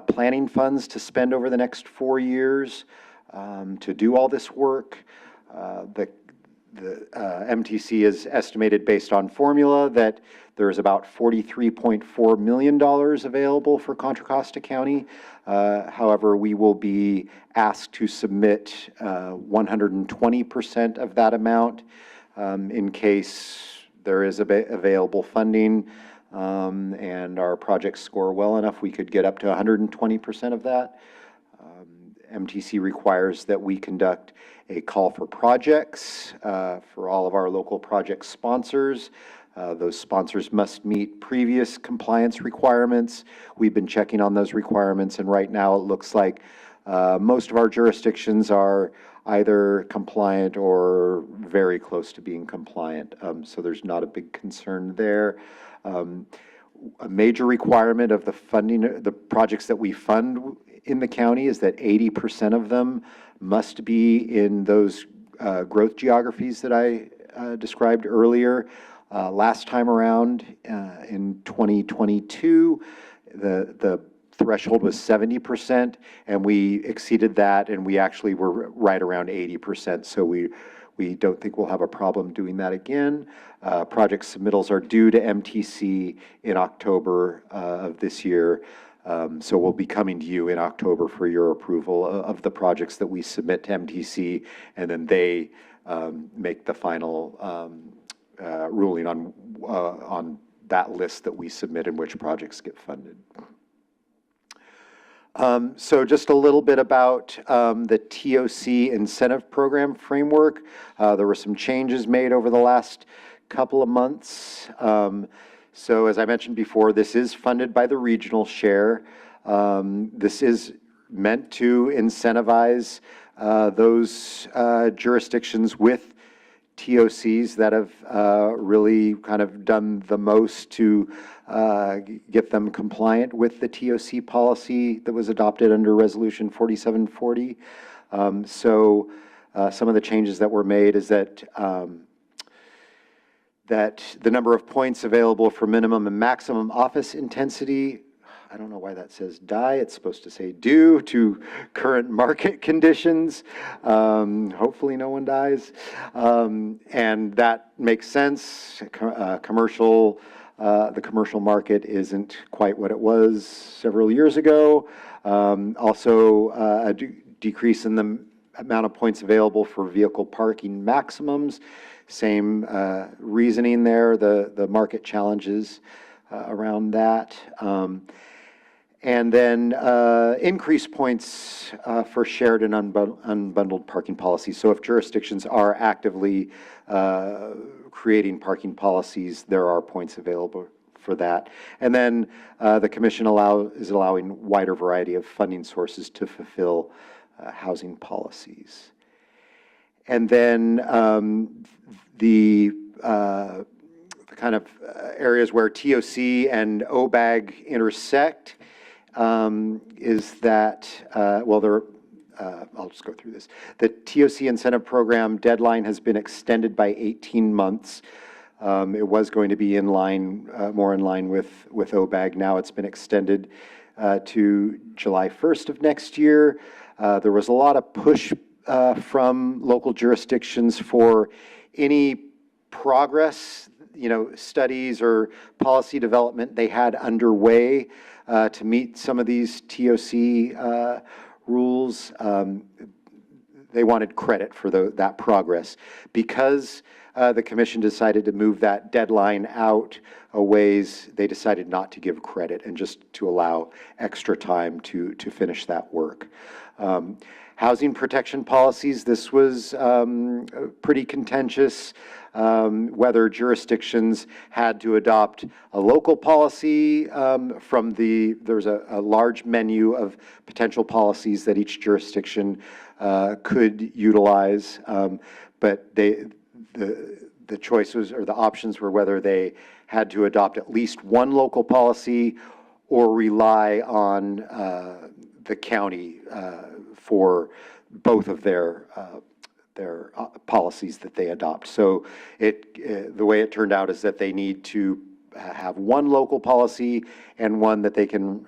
planning funds to spend over the next 4 years to do all this work. The MTC is estimated, based on formula, that there is about $43.4 million available for Contra Costa County. However, we will be asked to submit 120% of that amount in case there is available funding, and our projects score well enough, we could get up to 120% of that. MTC requires that we conduct a call for projects for all of our local project sponsors. Those sponsors must meet previous compliance requirements. We've been checking on those requirements, and right now it looks like most of our jurisdictions are either compliant or very close to being compliant. So there's not a big concern there. A major requirement of the funding, the projects that we fund in the county, is that 80% of them must be in those growth geographies that I described earlier. Last time around, in 2022, the threshold was 70%, and we exceeded that, and we actually were right around 80%. So we don't think we'll have a problem doing that again. Project submittals are due to MTC in October of this year. So we'll be coming to you in October for your approval of the projects that we submit to MTC, and then they make the final ruling on that list that we submit and which projects get funded. So just a little bit about the TOC incentive program framework. There were some changes made over the last couple of months. So as I mentioned before, this is funded by the regional share. This is meant to incentivize those jurisdictions with TOCs that have really kind of done the most to get them compliant with the TOC policy that was adopted under Resolution 4740. So some of the changes that were made is that the number of points available for minimum and maximum office intensity, I don't know why that says die, it's supposed to say due to current market conditions. Hopefully no one dies. And that makes sense. The commercial market isn't quite what it was several years ago. Also, a decrease in the amount of points available for vehicle parking maximums. Same reasoning there, the market challenges around that. And then increase points for shared and unbundled parking policies. So if jurisdictions are actively creating parking policies, there are points available for that. And then the commission is allowing wider variety of funding sources to fulfill housing policies. And then the kind of areas where TOC and OBAG intersect is that, I'll just go through this. The TOC incentive program deadline has been extended by 18 months. It was going to be in line, more in line with OBAG. Now it's been extended to July 1st of next year. There was a lot of push from local jurisdictions for any progress, studies or policy development they had underway to meet some of these TOC rules. They wanted credit for that progress. Because the commission decided to move that deadline out a ways, they decided not to give credit and just to allow extra time to finish that work. Housing protection policies, this was pretty contentious, whether jurisdictions had to adopt a local policy from there's a large menu of potential policies that each jurisdiction could utilize, but the choices or the options were whether they had to adopt at least one local policy or rely on the county for both of their policies that they adopt. So the way it turned out is that they need to have one local policy and one that they can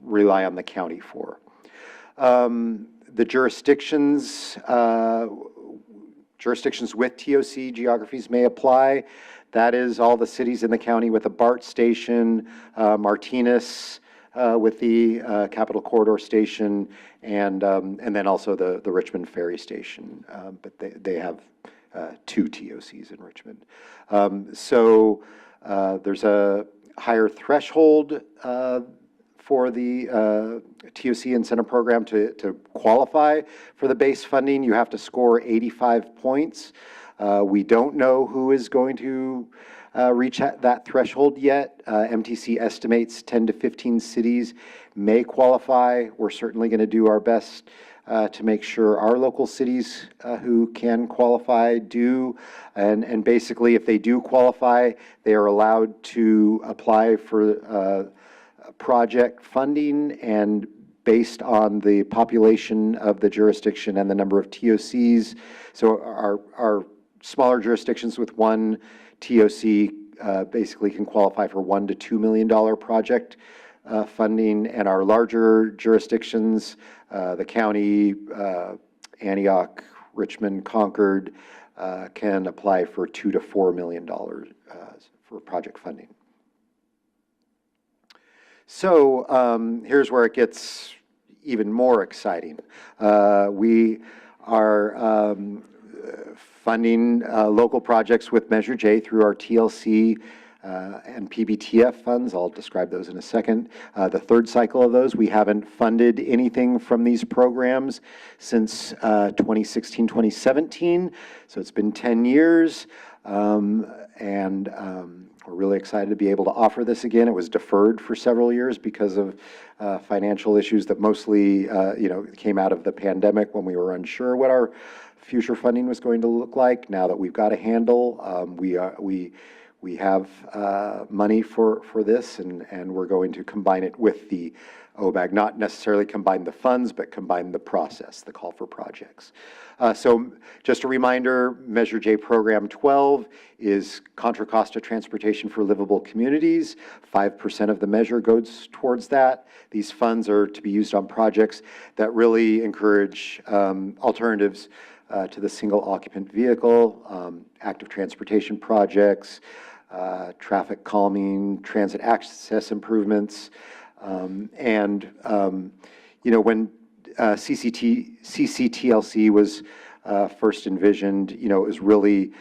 rely on the county for. The jurisdictions with TOC geographies may apply. That is all the cities in the county with a BART station, Martinez with the Capital Corridor Station, and then also the Richmond Ferry Station. But they have 2 TOCs in Richmond. So there's a higher threshold for the TOC incentive program to qualify for the base funding. You have to score 85 points. We don't know who is going to reach that threshold yet. MTC estimates 10 to 15 cities may qualify. We're certainly going to do our best to make sure our local cities who can qualify do. And basically, if they do qualify, they are allowed to apply for project funding, and based on the population of the jurisdiction and the number of TOCs. So our smaller jurisdictions with one TOC basically can qualify for $1 to $2 million project funding, and our larger jurisdictions, the county, Antioch, Richmond, Concord, can apply for $2 to $4 million for project funding. So here's where it gets even more exciting. We are funding local projects with Measure J through our TLC and PBTF funds. I'll describe those in a second. The third cycle of those, we haven't funded anything from these programs since 2016, 2017. So it's been 10 years. We're really excited to be able to offer this again. It was deferred for several years because of financial issues that mostly, came out of the pandemic when we were unsure what our future funding was going to look like. Now that we've got a handle, we have money for this, and we're going to combine it with the OBAG, not necessarily combine the funds, but combine the process, the call for projects. So just a reminder, Measure J Program 12 is Contra Costa Transportation for Livable Communities. 5% of the measure goes towards that. These funds are to be used on projects that really encourage alternatives to the single occupant vehicle, active transportation projects, traffic calming, transit access improvements, when CCTLC was first envisioned, it was really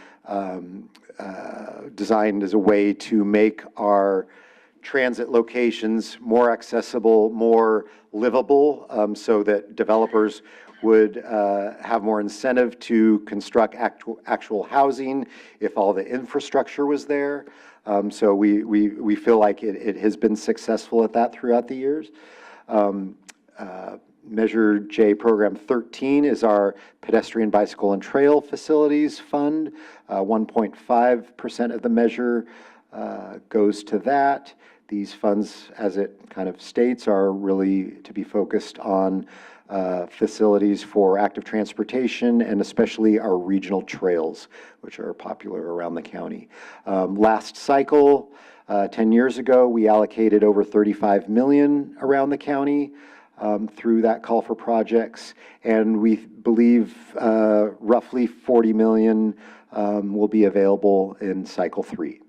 designed as a way to make our transit locations more accessible, more livable, so that developers would have more incentive to construct actual housing if all the infrastructure was there. So we feel like it has been successful at that throughout the years. Measure J Program 13 is our pedestrian, bicycle, and trail facilities fund. 1.5% of the measure goes to that. These funds, as it kind of states, are really to be focused on facilities for active transportation and especially our regional trails, which are popular around the county. Last cycle, 10 years ago, we allocated over $35 million around the county through that call for projects, and we believe roughly $40 million will be available in cycle 3.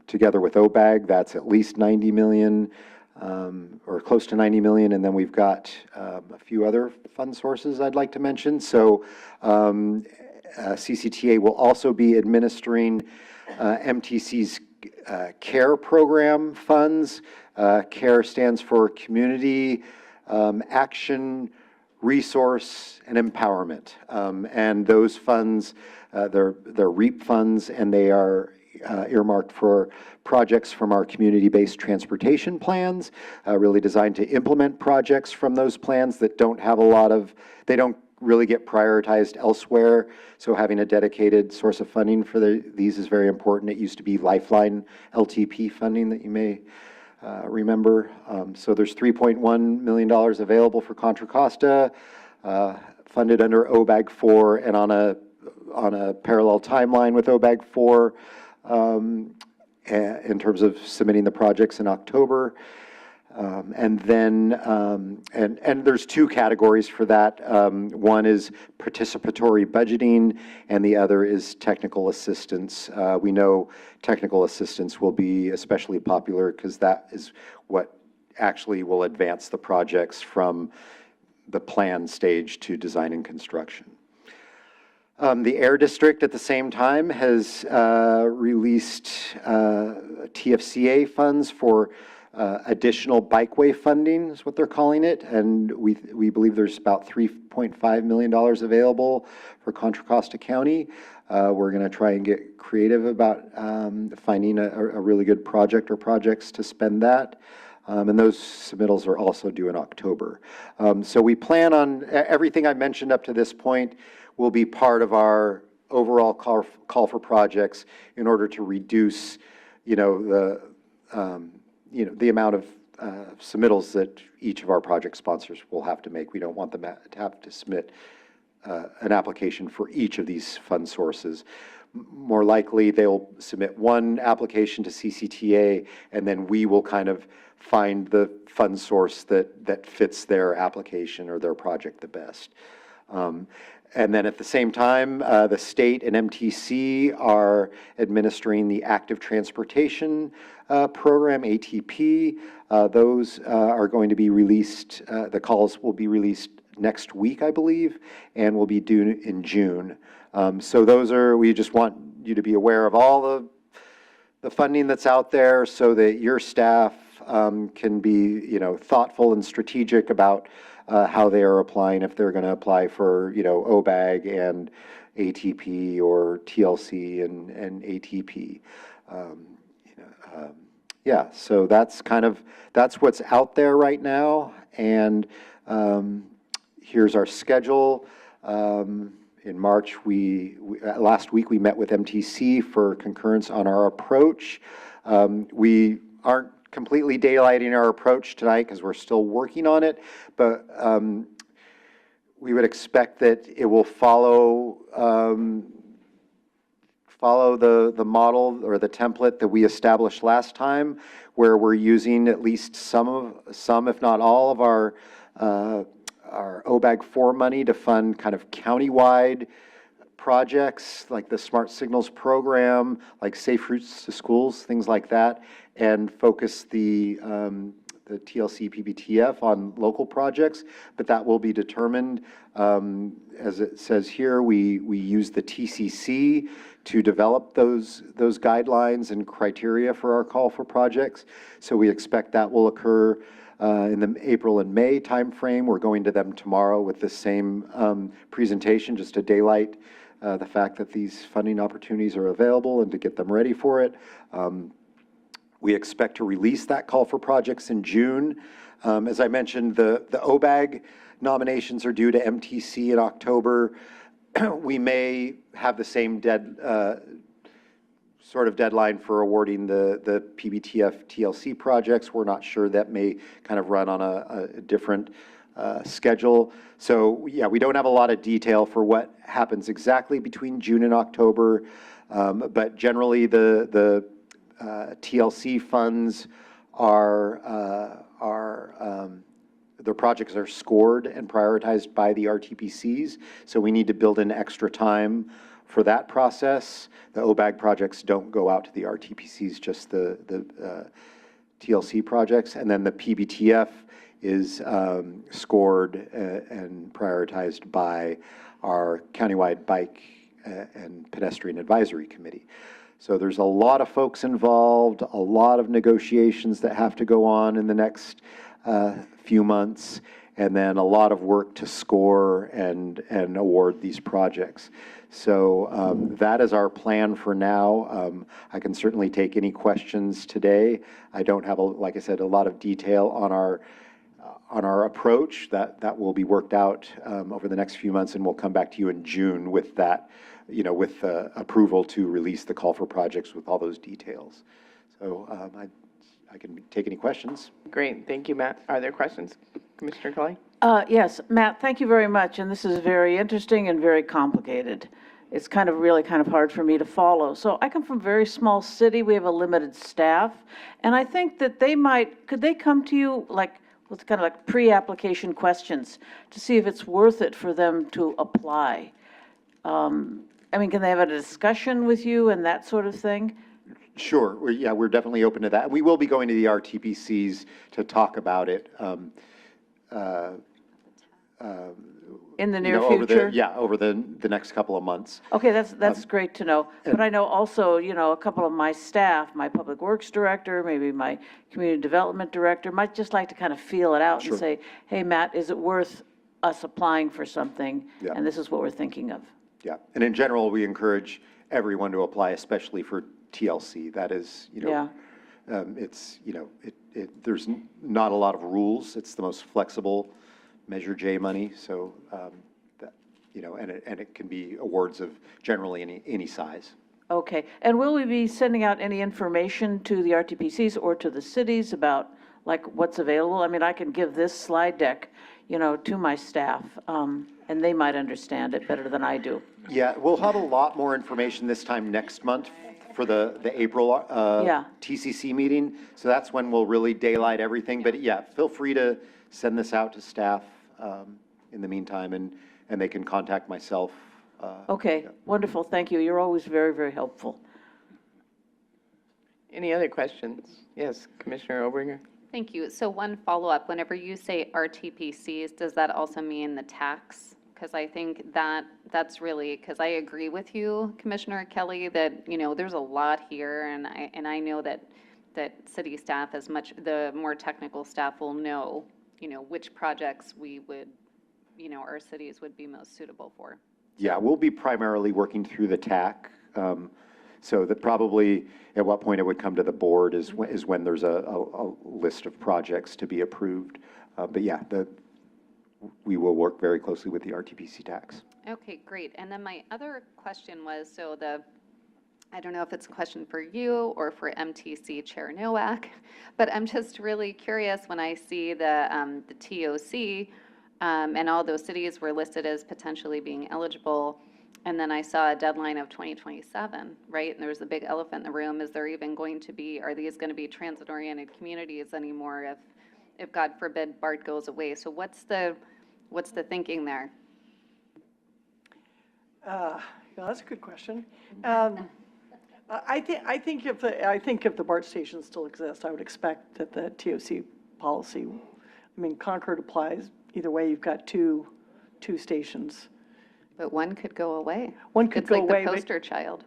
Together with OBAG, that's at least 90 million, or close to 90 million, and then we've got a few other fund sources I'd like to mention. So CCTA will also be administering MTC's CARE program funds. CARE stands for Community Action, Resource, and Empowerment. And those funds, they're REAP funds, and they are earmarked for projects from our community-based transportation plans, really designed to implement projects from those plans that don't have a lot of, they don't really get prioritized elsewhere. So having a dedicated source of funding for these is very important. It used to be Lifeline LTP funding that you may remember. So there's $3.1 million available for Contra Costa, funded under OBAG 4 and on a parallel timeline with OBAG 4 in terms of submitting the projects in October. And then, and there's two categories for that. One is participatory budgeting, and the other is technical assistance. We know technical assistance will be especially popular because that is what actually will advance the projects from the plan stage to design and construction. The Air District at the same time has released TFCA funds for additional bikeway funding is what they're calling it, and we believe there's about $3.5 million available for Contra Costa County. We're going to try and get creative about finding a really good project or projects to spend that. And those submittals are also due in October. So we plan on everything I mentioned up to this point will be part of our overall call for projects in order to reduce, the amount of submittals that each of our project sponsors will have to make. We don't want them to have to submit an application for each of these fund sources. More likely, they'll submit one application to CCTA, and then we will kind of find the fund source that fits their application or their project the best. And then at the same time, the state and MTC are administering the Active Transportation Program, ATP. Those are going to be released, the calls will be released next week, I believe, and will be due in June. So those are, we just want you to be aware of all the funding that's out there so that your staff can be, thoughtful and strategic about how they are applying, if they're going to apply for, OBAG and ATP or TLC and ATP. Yeah, so that's what's out there right now. And here's our schedule. In March, last week we met with MTC for concurrence on our approach. We aren't completely daylighting our approach tonight because we're still working on it, but we would expect that it will follow the model or the template that we established last time, where we're using at least some, if not all, of our OBAG 4 money to fund kind of countywide projects like the Smart Signals program, like Safe Routes to Schools, things like that, and focus the the TLC PBTF on local projects, but that will be determined. As it says here, we use the TCC to develop those guidelines and criteria for our call for projects. So we expect that will occur in the April and May timeframe. We're going to them tomorrow with the same presentation, just to daylight the fact that these funding opportunities are available and to get them ready for it. We expect to release that call for projects in June. As I mentioned, the OBAG nominations are due to MTC in October. We may have the same sort of deadline for awarding the PBTF TLC projects. We're not sure. That may kind of run on a different schedule. So yeah, we don't have a lot of detail for what happens exactly between June and October, but generally the TLC funds their projects are scored and prioritized by the RTPCs, so we need to build in extra time for that process. The OBAG projects don't go out to the RTPCs, just the TLC projects, and then the PBTF is scored and prioritized by our countywide bike and pedestrian advisory committee. So there's a lot of folks involved, a lot of negotiations that have to go on in the next few months, and then a lot of work to score and award these projects. So that is our plan for now. I can certainly take any questions today. I don't have, like I said, a lot of detail on our approach. That will be worked out over the next few months, and we'll come back to you in June with that, with approval to release the call for projects with all those details. So I can take any questions. Great, thank you, Matt. Are there questions? Commissioner Kelly? Yes, Matt, thank you very much, and this is very interesting and very complicated. It's really kind of hard for me to follow. So I come from a very small city, we have a limited staff, and I think that could they come to you with kind of like pre-application questions to see if it's worth it for them to apply? Can they have a discussion with you and that sort of thing? Sure. We're definitely open to that. We will be going to the RTPCs to talk about it. In the near future? Over the next couple of months. Okay, that's great to know. But I know also, a couple of my staff, my public works director, maybe my community development director, might just like to kind of feel it out and say, hey, Matt, is it worth us applying for something? Yeah. And this is what we're thinking of. Yeah, and in general, we encourage everyone to apply, especially for TLC. That is, it's, there's not a lot of rules. It's the most flexible Measure J money, so and it can be awards of generally any size. Okay, and will we be sending out any information to the RTPCs or to the cities about what's available? I can give this slide deck, to my staff, and they might understand it better than I do. Yeah, we'll have a lot more information this time next month for the April TCC meeting. So that's when we'll really daylight everything. But yeah, feel free to send this out to staff in the meantime, and they can contact myself. Okay, wonderful, thank you. You're always very, very helpful. Any other questions? Yes, Commissioner Obringer? Thank you. So one follow-up, whenever you say RTPCs, does that also mean the tax? Because I think that's really, because I agree with you, Commissioner Kelly, that, there's a lot here, and I know that city staff, the more technical staff will know, which projects we would, our cities would be most suitable for. Yeah, we'll be primarily working through the TAC. So that probably at what point it would come to the board is when there's a list of projects to be approved. But yeah, we will work very closely with the RTPC tax. Okay, great. And then my other question was, I don't know if it's a question for you or for MTC Chair Nowak, but I'm just really curious when I see the TOC and all those cities were listed as potentially being eligible. And then I saw a deadline of 2027, right? And there was a big elephant in the room. Is there even going to be, are these going to be transit-oriented communities anymore if God forbid BART goes away? So what's the thinking there? That's a good question. I think if the BART stations still exist, I would expect that the TOC policy. I mean, Concord applies, either way, you've got two stations. But one could go away. One could go away, It's like the but- poster child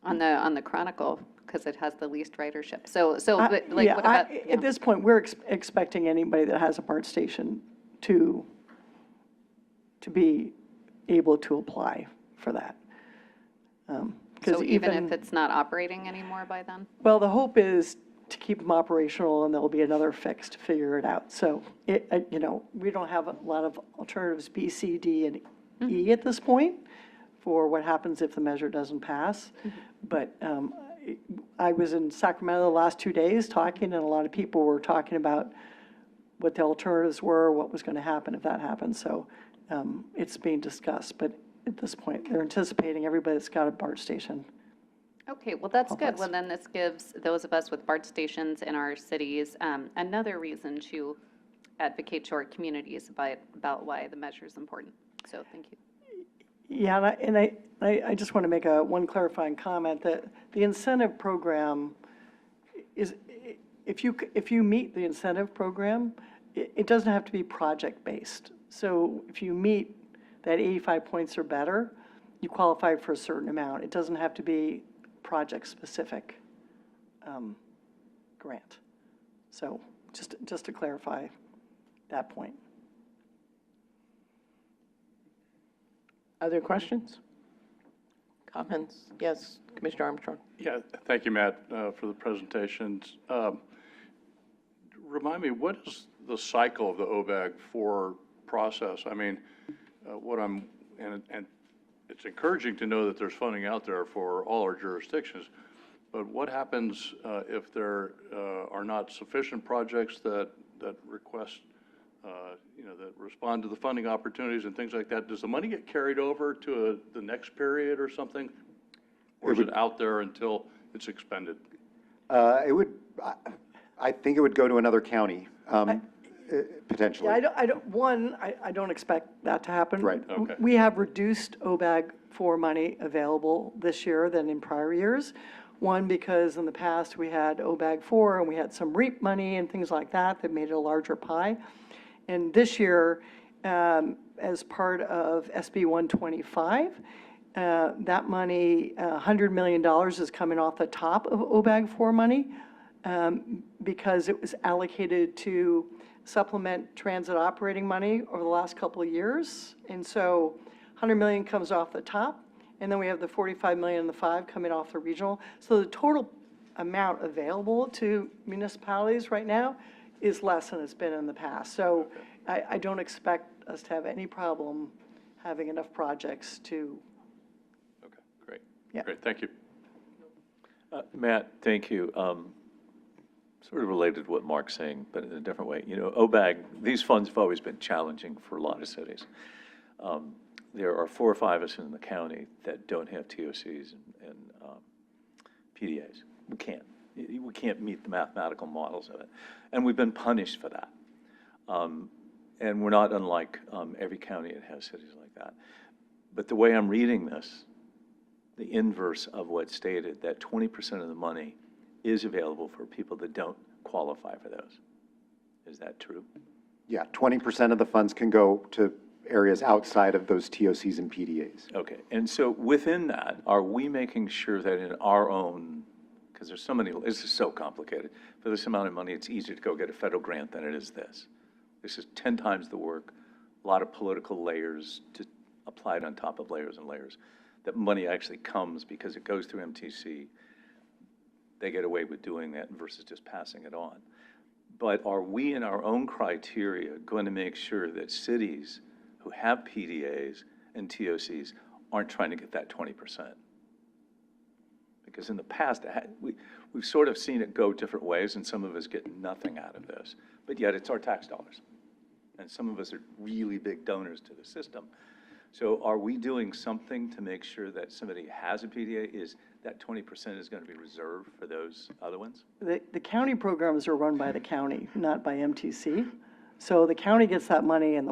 on the Chronicle, because it has the least ridership. So, but like, Yeah, what about? At this point, we're expecting anybody that has a BART station to be able to apply for that. 'Cause So even if it's not operating anymore by then? Well, the hope is to keep them operational, and there'll be another fix to figure it out. So, you know, we don't have a lot of alternatives B, C, D, and E at this point for what happens if the measure doesn't pass. But I was in Sacramento the last 2 days talking, and a lot of people were talking about what the alternatives were, what was going to happen if that happened. So it's being discussed, but at this point, they're anticipating everybody that's got a BART station. Okay, well, that's good. Complex. Well, then this gives those of us with BART stations in our cities another reason to advocate to our communities about why the measure is important. So thank you. Yeah, and I just want to make one clarifying comment, that the incentive program is, if you meet the incentive program, it doesn't have to be project-based. So if you meet that 85 points or better, you qualify for a certain amount. It doesn't have to be project-specific grant. So just to clarify that point. Other questions? Comments? Yes, Commissioner Armstrong. Yeah, thank you, Matt, for the presentations. Remind me, what is the cycle of the OBAG 4 process? I mean, and it's encouraging to know that there's funding out there for all our jurisdictions, but what happens if there are not sufficient projects that request, that respond to the funding opportunities and things like that? Does the money get carried over to the next period or something? Or is it out there until it's expended? I think it would go to another county, potentially. Yeah, I don't expect that to happen. Right. Okay. We have reduced OBAG 4 money available this year than in prior years. One, because in the past, we had OBAG 4 and we had some REAP money and things like that that made it a larger pie. And this year, as part of SB 125, that money, $100 million is coming off the top of OBAG 4 money, because it was allocated to supplement transit operating money over the last couple of years. And so 100 million comes off the top, and then we have the 45 million in the 5 coming off the regional. So the total amount available to municipalities right now is less than it's been in the past. So I don't expect us to have any problem having enough projects to. Okay, great. Yeah. Great, thank you. Matt, thank you. Sort of related to what Mark's saying, but in a different way. You know, OBAG, these funds have always been challenging for a lot of cities. There are 4 or 5 of us in the county that don't have TOCs and PDAs. We can't. We can't meet the mathematical models of it. And we've been punished for that. And we're not unlike every county that has cities like that. But the way I'm reading this, the inverse of what's stated, that 20% of the money is available for people that don't qualify for those. Is that true? Yeah, 20% of the funds can go to areas outside of those TOCs and PDAs. Okay, and so within that, are we making sure that in our own, because there's so many, this is so complicated. For this amount of money, it's easier to go get a federal grant than it is this. This is 10 times the work, a lot of political layers to applied on top of layers and layers. That money actually comes because it goes through MTC. They get away with doing that versus just passing it on. But are we in our own criteria going to make sure that cities who have PDAs and TOCs aren't trying to get that 20%? Because in the past, we've sort of seen it go different ways, and some of us get nothing out of this. But yet it's our tax dollars. And some of us are really big donors to the system. So are we doing something to make sure that somebody has a PDA, is that 20% is going to be reserved for those other ones? The county programs are run by the county, not by MTC. So the county gets that money, and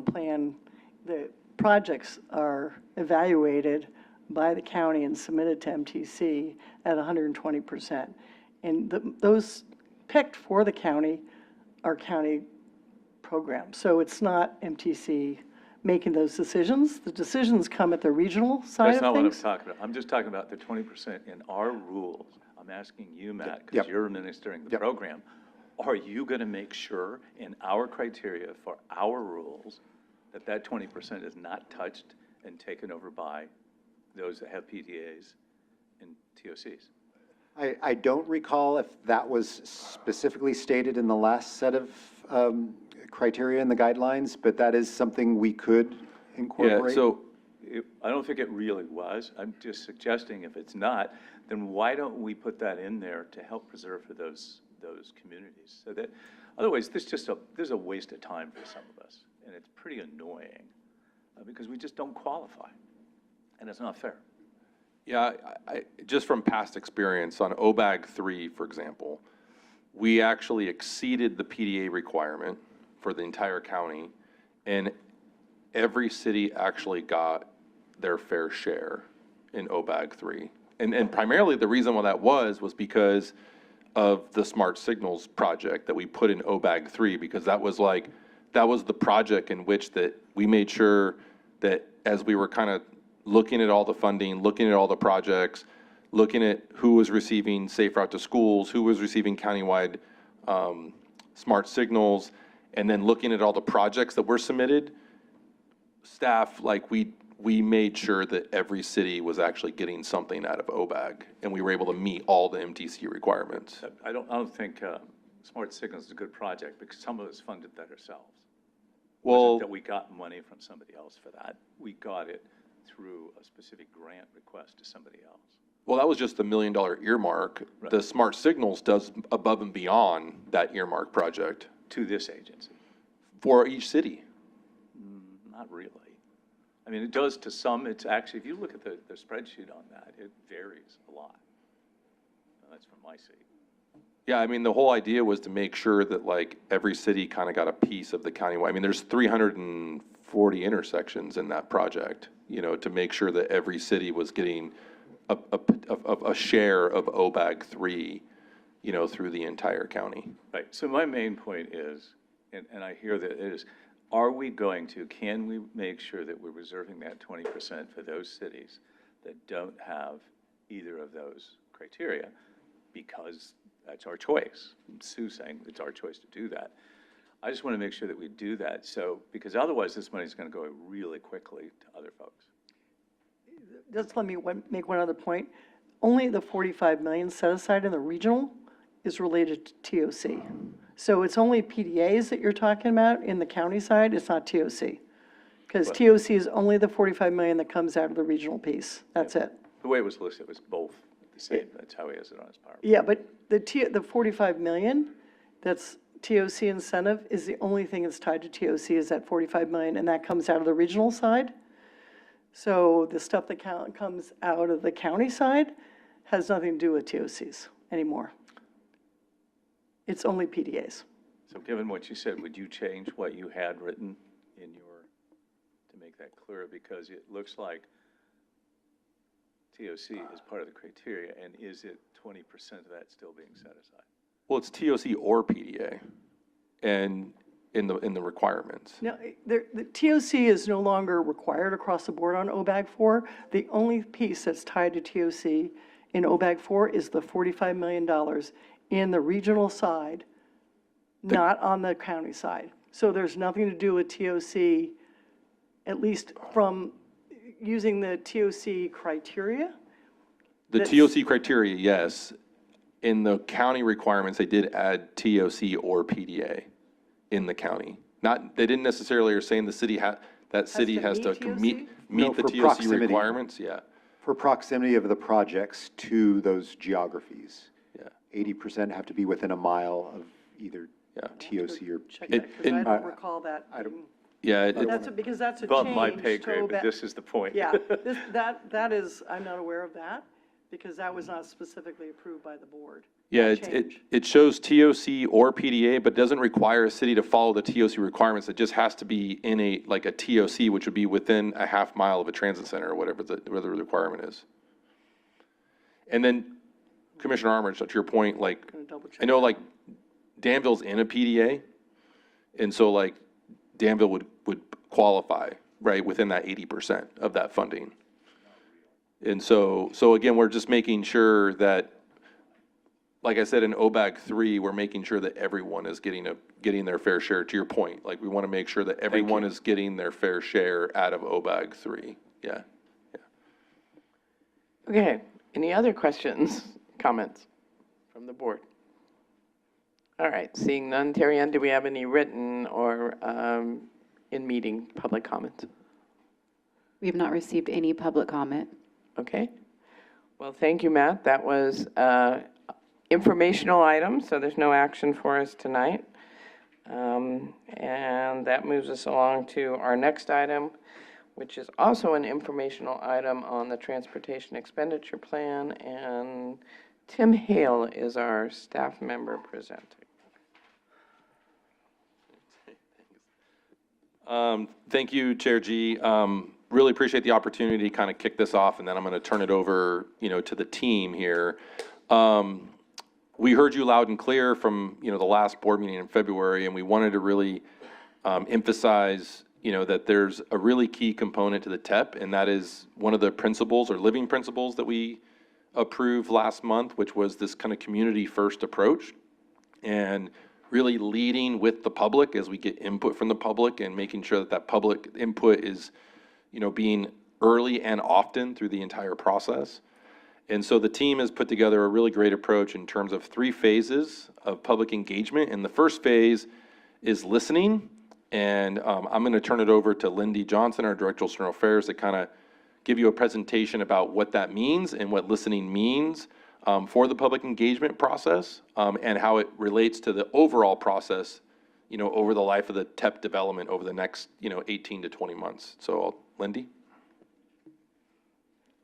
the projects are evaluated by the county and submitted to MTC at 120%. And those picked for the county our county program. So it's not MTC making those decisions. The decisions come at the regional side That's of not what I'm things. talking about. I'm just talking about the 20% in our rules. I'm asking you, Matt, Yep. because you're administering the Yep. program. Are you going to make sure in our criteria for our rules that that 20% is not touched and taken over by those that have PDAs and TOCs? I don't recall if that was specifically stated in the last set of criteria in the guidelines, but that is something we could Yeah, incorporate. so I don't think it really was. I'm just suggesting if it's not, then why don't we put that in there to help preserve for those communities? So that, otherwise, this is a waste of time for some of us, and it's pretty annoying because we just don't qualify, and it's not fair. Yeah, just from past experience on OBAG 3, for example, we actually exceeded the PDA requirement for the entire county, and every city actually got their fair share in OBAG 3. And primarily, the reason why that was because of the Smart Signals project that we put in OBAG 3, because that was the project in which that we made sure that as we were kind of looking at all the funding, looking at all the projects, looking at who was receiving Safe Route to Schools, who was receiving countywide Smart Signals, and then looking at all the projects that were submitted, staff, we made sure that every city was actually getting something out of OBAG, and we were able to meet all the MTC requirements. I don't think Smart Signals is a good project because some of us funded that ourselves. Well, Wasn't that we got money from somebody else for that. We got it through a specific grant request to somebody else. well, that was just the $1 million earmark. Right. The Smart Signals does above and beyond that earmark project To this agency. for each city. Not really. I mean, it does to some. It's actually, if you look at the spreadsheet on that, it varies a lot. That's from my seat. Yeah, I mean, the whole idea was to make sure that every city kind of got a piece of the countywide. I mean, there's 340 intersections in that project, to make sure that every city was getting a share of OBAG 3, through the entire county. Right. So my main point is, and I hear that it is, can we make sure that we're reserving that 20% for those cities that don't have either of those criteria? Because that's our choice. Sue's saying it's our choice to do that. I just want to make sure that we do that. So, because otherwise this money's going to go really quickly to other folks. Just let me make one other point. Only the 45 million set aside in the regional is related to TOC. So it's only PDAs that you're talking about in the county side, it's not TOC. Because TOC is only the 45 million that comes out of the regional piece, that's it. The way it was listed was both the same. That's how he has it on his PowerPoint. Yeah, but the 45 million, that's TOC incentive, is the only thing that's tied to TOC is that 45 million, and that comes out of the regional side. So the stuff that comes out of the county side has nothing to do with TOCs anymore. It's only PDAs. So given what you said, would you change what you had written in to make that clear? Because it looks like TOC is part of the criteria, and is it 20% of that still being set aside? Well, it's TOC or PDA, and in the requirements. No, the TOC is no longer required across the board on OBAG 4. The only piece that's tied to TOC in OBAG 4 is the $45 million in the regional side, not on the county side. So there's nothing to do with TOC, at least from using the TOC criteria. The TOC criteria, yes. In the county requirements, they did add TOC or PDA in the county. They didn't necessarily are saying the city has to meet No, the for TOC proximity. requirements, yeah. For proximity of the projects to those geographies. Yeah. 80% have to be within a mile of either TOC or Check PDA. that, because I don't recall that. Yeah, Because that's a Above change my pay to grade, but OBAG. this is the point. Yeah, that is, I'm not aware of that, because that was not specifically approved by the board. Yeah, That it change. it shows TOC or PDA, but doesn't require a city to follow the TOC requirements. It just has to be in a TOC, which would be within a half mile of a transit center or whatever the requirement is. And then, Commissioner Armitage, to your point, I'm gonna double check I know that. Danville's in a PDA, And so like Danville would qualify, right, within that 80% of that funding. And so again, we're just making sure that, like I said, in OBAG 3, we're making sure that everyone is getting their fair share, to your point. Like, we want to make sure that everyone is getting their fair share out of OBAG 3. Yeah. Okay, any other questions, comments from the board? All right, seeing none, Terry Ann, do we have any written or in-meeting public comments? We have not received any public comment. Okay. Well, thank you, Matt. That was informational item, so there's no action for us tonight. And that moves us along to our next item, which is also an informational item on the transportation expenditure plan. And Tim Hale is our staff member presenting. Thank you, Chair G. Really appreciate the opportunity to kind of kick this off, and then I'm going to turn it over, to the team here. We heard you loud and clear from, the last board meeting in February, and we wanted to really emphasize, that there's a really key component to the TEP, and that is one of the principles or living principles that we approved last month, which was this kind of community-first approach, and really leading with the public as we get input from the public and making sure that public input is, being early and often through the entire process. And so the team has put together a really great approach in terms of 3 phases of public engagement. And the first phase is listening. And I'm going to turn it over to Lindy Johnson, our Director of External Affairs, to kind of give you a presentation about what that means and what listening means for the public engagement process and how it relates to the overall process, over the life of the TEP development over the next, 18 to 20 months. So, Lindy.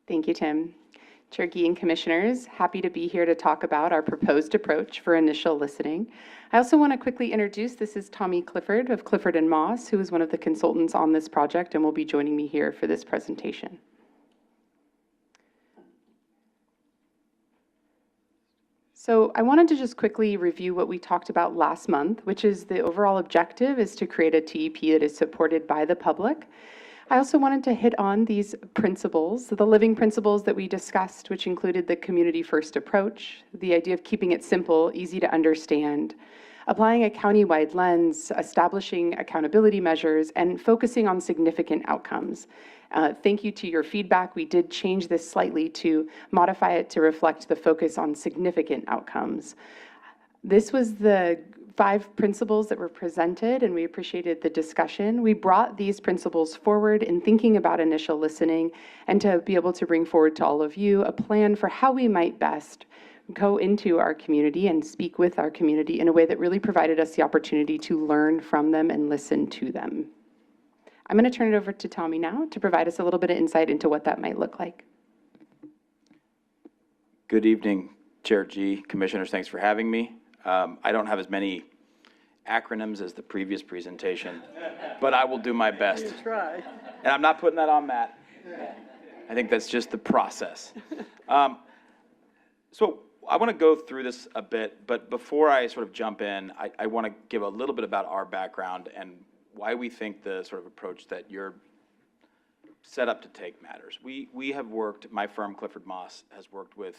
Thank you, Tim. Chair Gee and Commissioners, happy to be here to talk about our proposed approach for initial listening. I also want to quickly introduce, this is Tommy Clifford of Clifford & Moss, who is one of the consultants on this project and will be joining me here for this presentation. So I wanted to just quickly review what we talked about last month, which is the overall objective is to create a TEP that is supported by the public. I also wanted to hit on these principles, the living principles that we discussed, which included the community-first approach, the idea of keeping it simple, easy to understand, applying a county-wide lens, establishing accountability measures, and focusing on significant outcomes. Thank you to your feedback. We did change this slightly to modify it to reflect the focus on significant outcomes. This was the 5 principles that were presented, and we appreciated the discussion. We brought these principles forward in thinking about initial listening and to be able to bring forward to all of you a plan for how we might best go into our community and speak with our community in a way that really provided us the opportunity to learn from them and listen to them. I'm going to turn it over to Tommy now to provide us a little bit of insight into what that might look like. Good evening, Chair G, Commissioners, thanks for having me. I don't have as many acronyms as the previous presentation, but I will do my best. You try. And I'm not putting that on Matt. I think that's just the process. So I want to go through this a bit, but before I sort of jump in, I want to give a little bit about our background and why we think the sort of approach that you're set up to take matters. We have worked, my firm Clifford Moss has worked with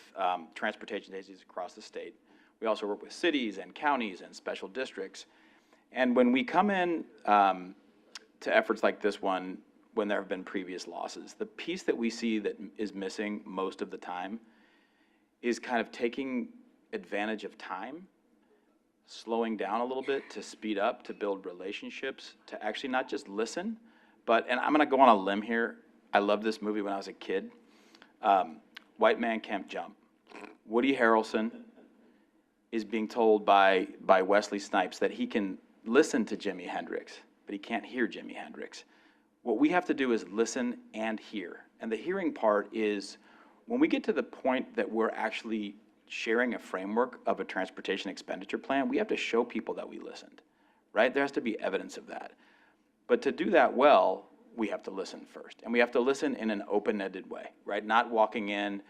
transportation agencies across the state. We also work with cities and counties and special districts. And when we come in to efforts like this one, when there have been previous losses, the piece that we see that is missing most of the time is kind of taking advantage of time, slowing down a little bit to speed up, to build relationships, to actually not just listen, but, and I'm going to go on a limb here. I loved this movie when I was a kid. White Man Can't Jump. Woody Harrelson is being told by Wesley Snipes that he can listen to Jimi Hendrix, but he can't hear Jimi Hendrix. What we have to do is listen and hear. And the hearing part is when we get to the point that we're actually sharing a framework of a transportation expenditure plan, we have to show people that we listened, right? There has to be evidence of that. But to do that well, we have to listen first. And we have to listen in an open-ended way, right? Not walking in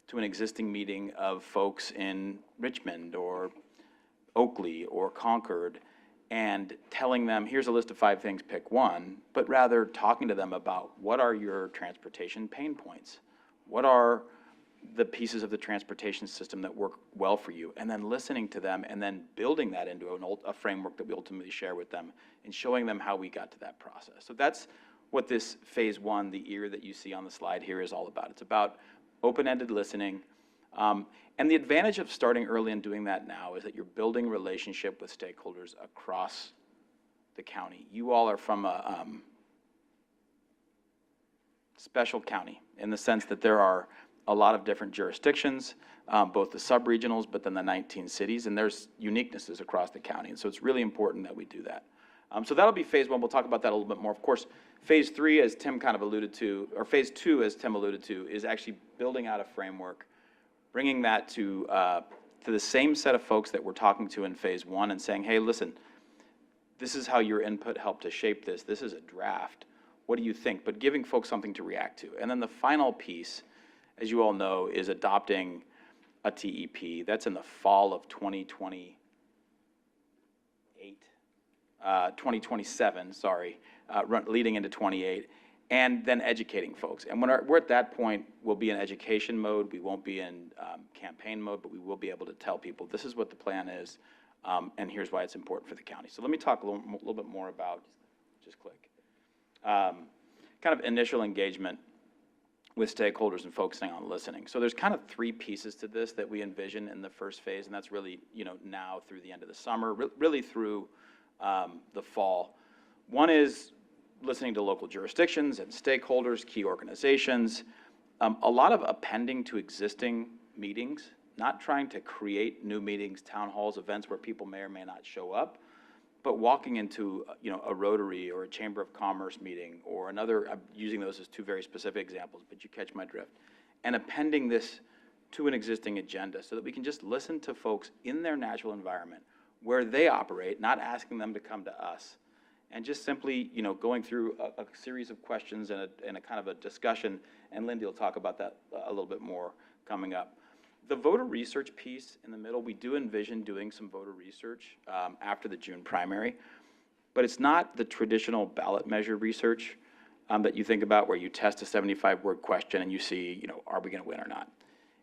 to an existing meeting of folks in Richmond or Oakley or Concord and telling them, here's a list of 5 things, pick one, but rather talking to them about what are your transportation pain points? What are the pieces of the transportation system that work well for you? And then listening to them and then building that into a framework that we ultimately share with them and showing them how we got to that process. So that's what this phase 1, the ear that you see on the slide here, is all about. It's about open-ended listening. And the advantage of starting early and doing that now is that you're building relationship with stakeholders across the county. You all are from a special county in the sense that there are a lot of different jurisdictions, both the sub-regionals, but then the 19 cities, and there's uniquenesses across the county. And so it's really important that we do that. So that'll be phase 1. We'll talk about that a little bit more. Of course, phase 3, as Tim kind of alluded to, or phase 2, as Tim alluded to, is actually building out a framework, bringing that to the same set of folks that we're talking to in phase 1 and saying, hey, listen, this is how your input helped to shape this. This is a draft. What do you think? But giving folks something to react to. And then the final piece, as you all know, is adopting a TEP. That's in the fall of 2027, leading into 28, and then educating folks. And when we're at that point, we'll be in education mode. We won't be in campaign mode, but we will be able to tell people this is what the plan is, and here's why it's important for the county. So let me talk a little bit more about, kind of initial engagement with stakeholders and focusing on listening. So there's kind of 3 pieces to this that we envision in the first phase, and that's really, now through the end of the summer, really through the fall. One is listening to local jurisdictions and stakeholders, key organizations, a lot of appending to existing meetings, not trying to create new meetings, town halls, events where people may or may not show up, but walking into a Rotary or a Chamber of Commerce meeting or another, I'm using those as 2 very specific examples, but you catch my drift, and appending this to an existing agenda so that we can just listen to folks in their natural environment where they operate, not asking them to come to us, and just simply, going through a series of questions and a kind of a discussion, and Lindy will talk about that a little bit more coming up. The voter research piece in the middle, we do envision doing some voter research after the June primary, but it's not the traditional ballot measure research that you think about where you test a 75-word question and you see, are we going to win or not?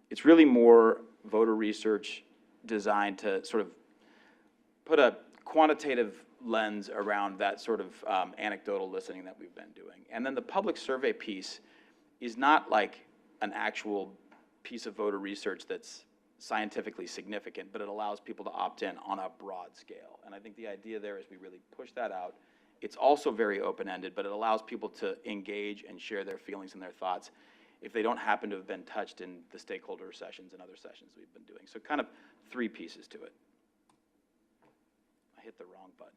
It's really more voter research designed to sort of put a quantitative lens around that sort of anecdotal listening that we've been doing. And then the public survey piece is not like an actual piece of voter research that's scientifically significant, but it allows people to opt in on a broad scale. And I think the idea there is we really push that out. It's also very open-ended, but it allows people to engage and share their feelings and their thoughts if they don't happen to have been touched in the stakeholder sessions and other sessions we've been doing. So kind of 3 pieces to it. I hit the wrong button.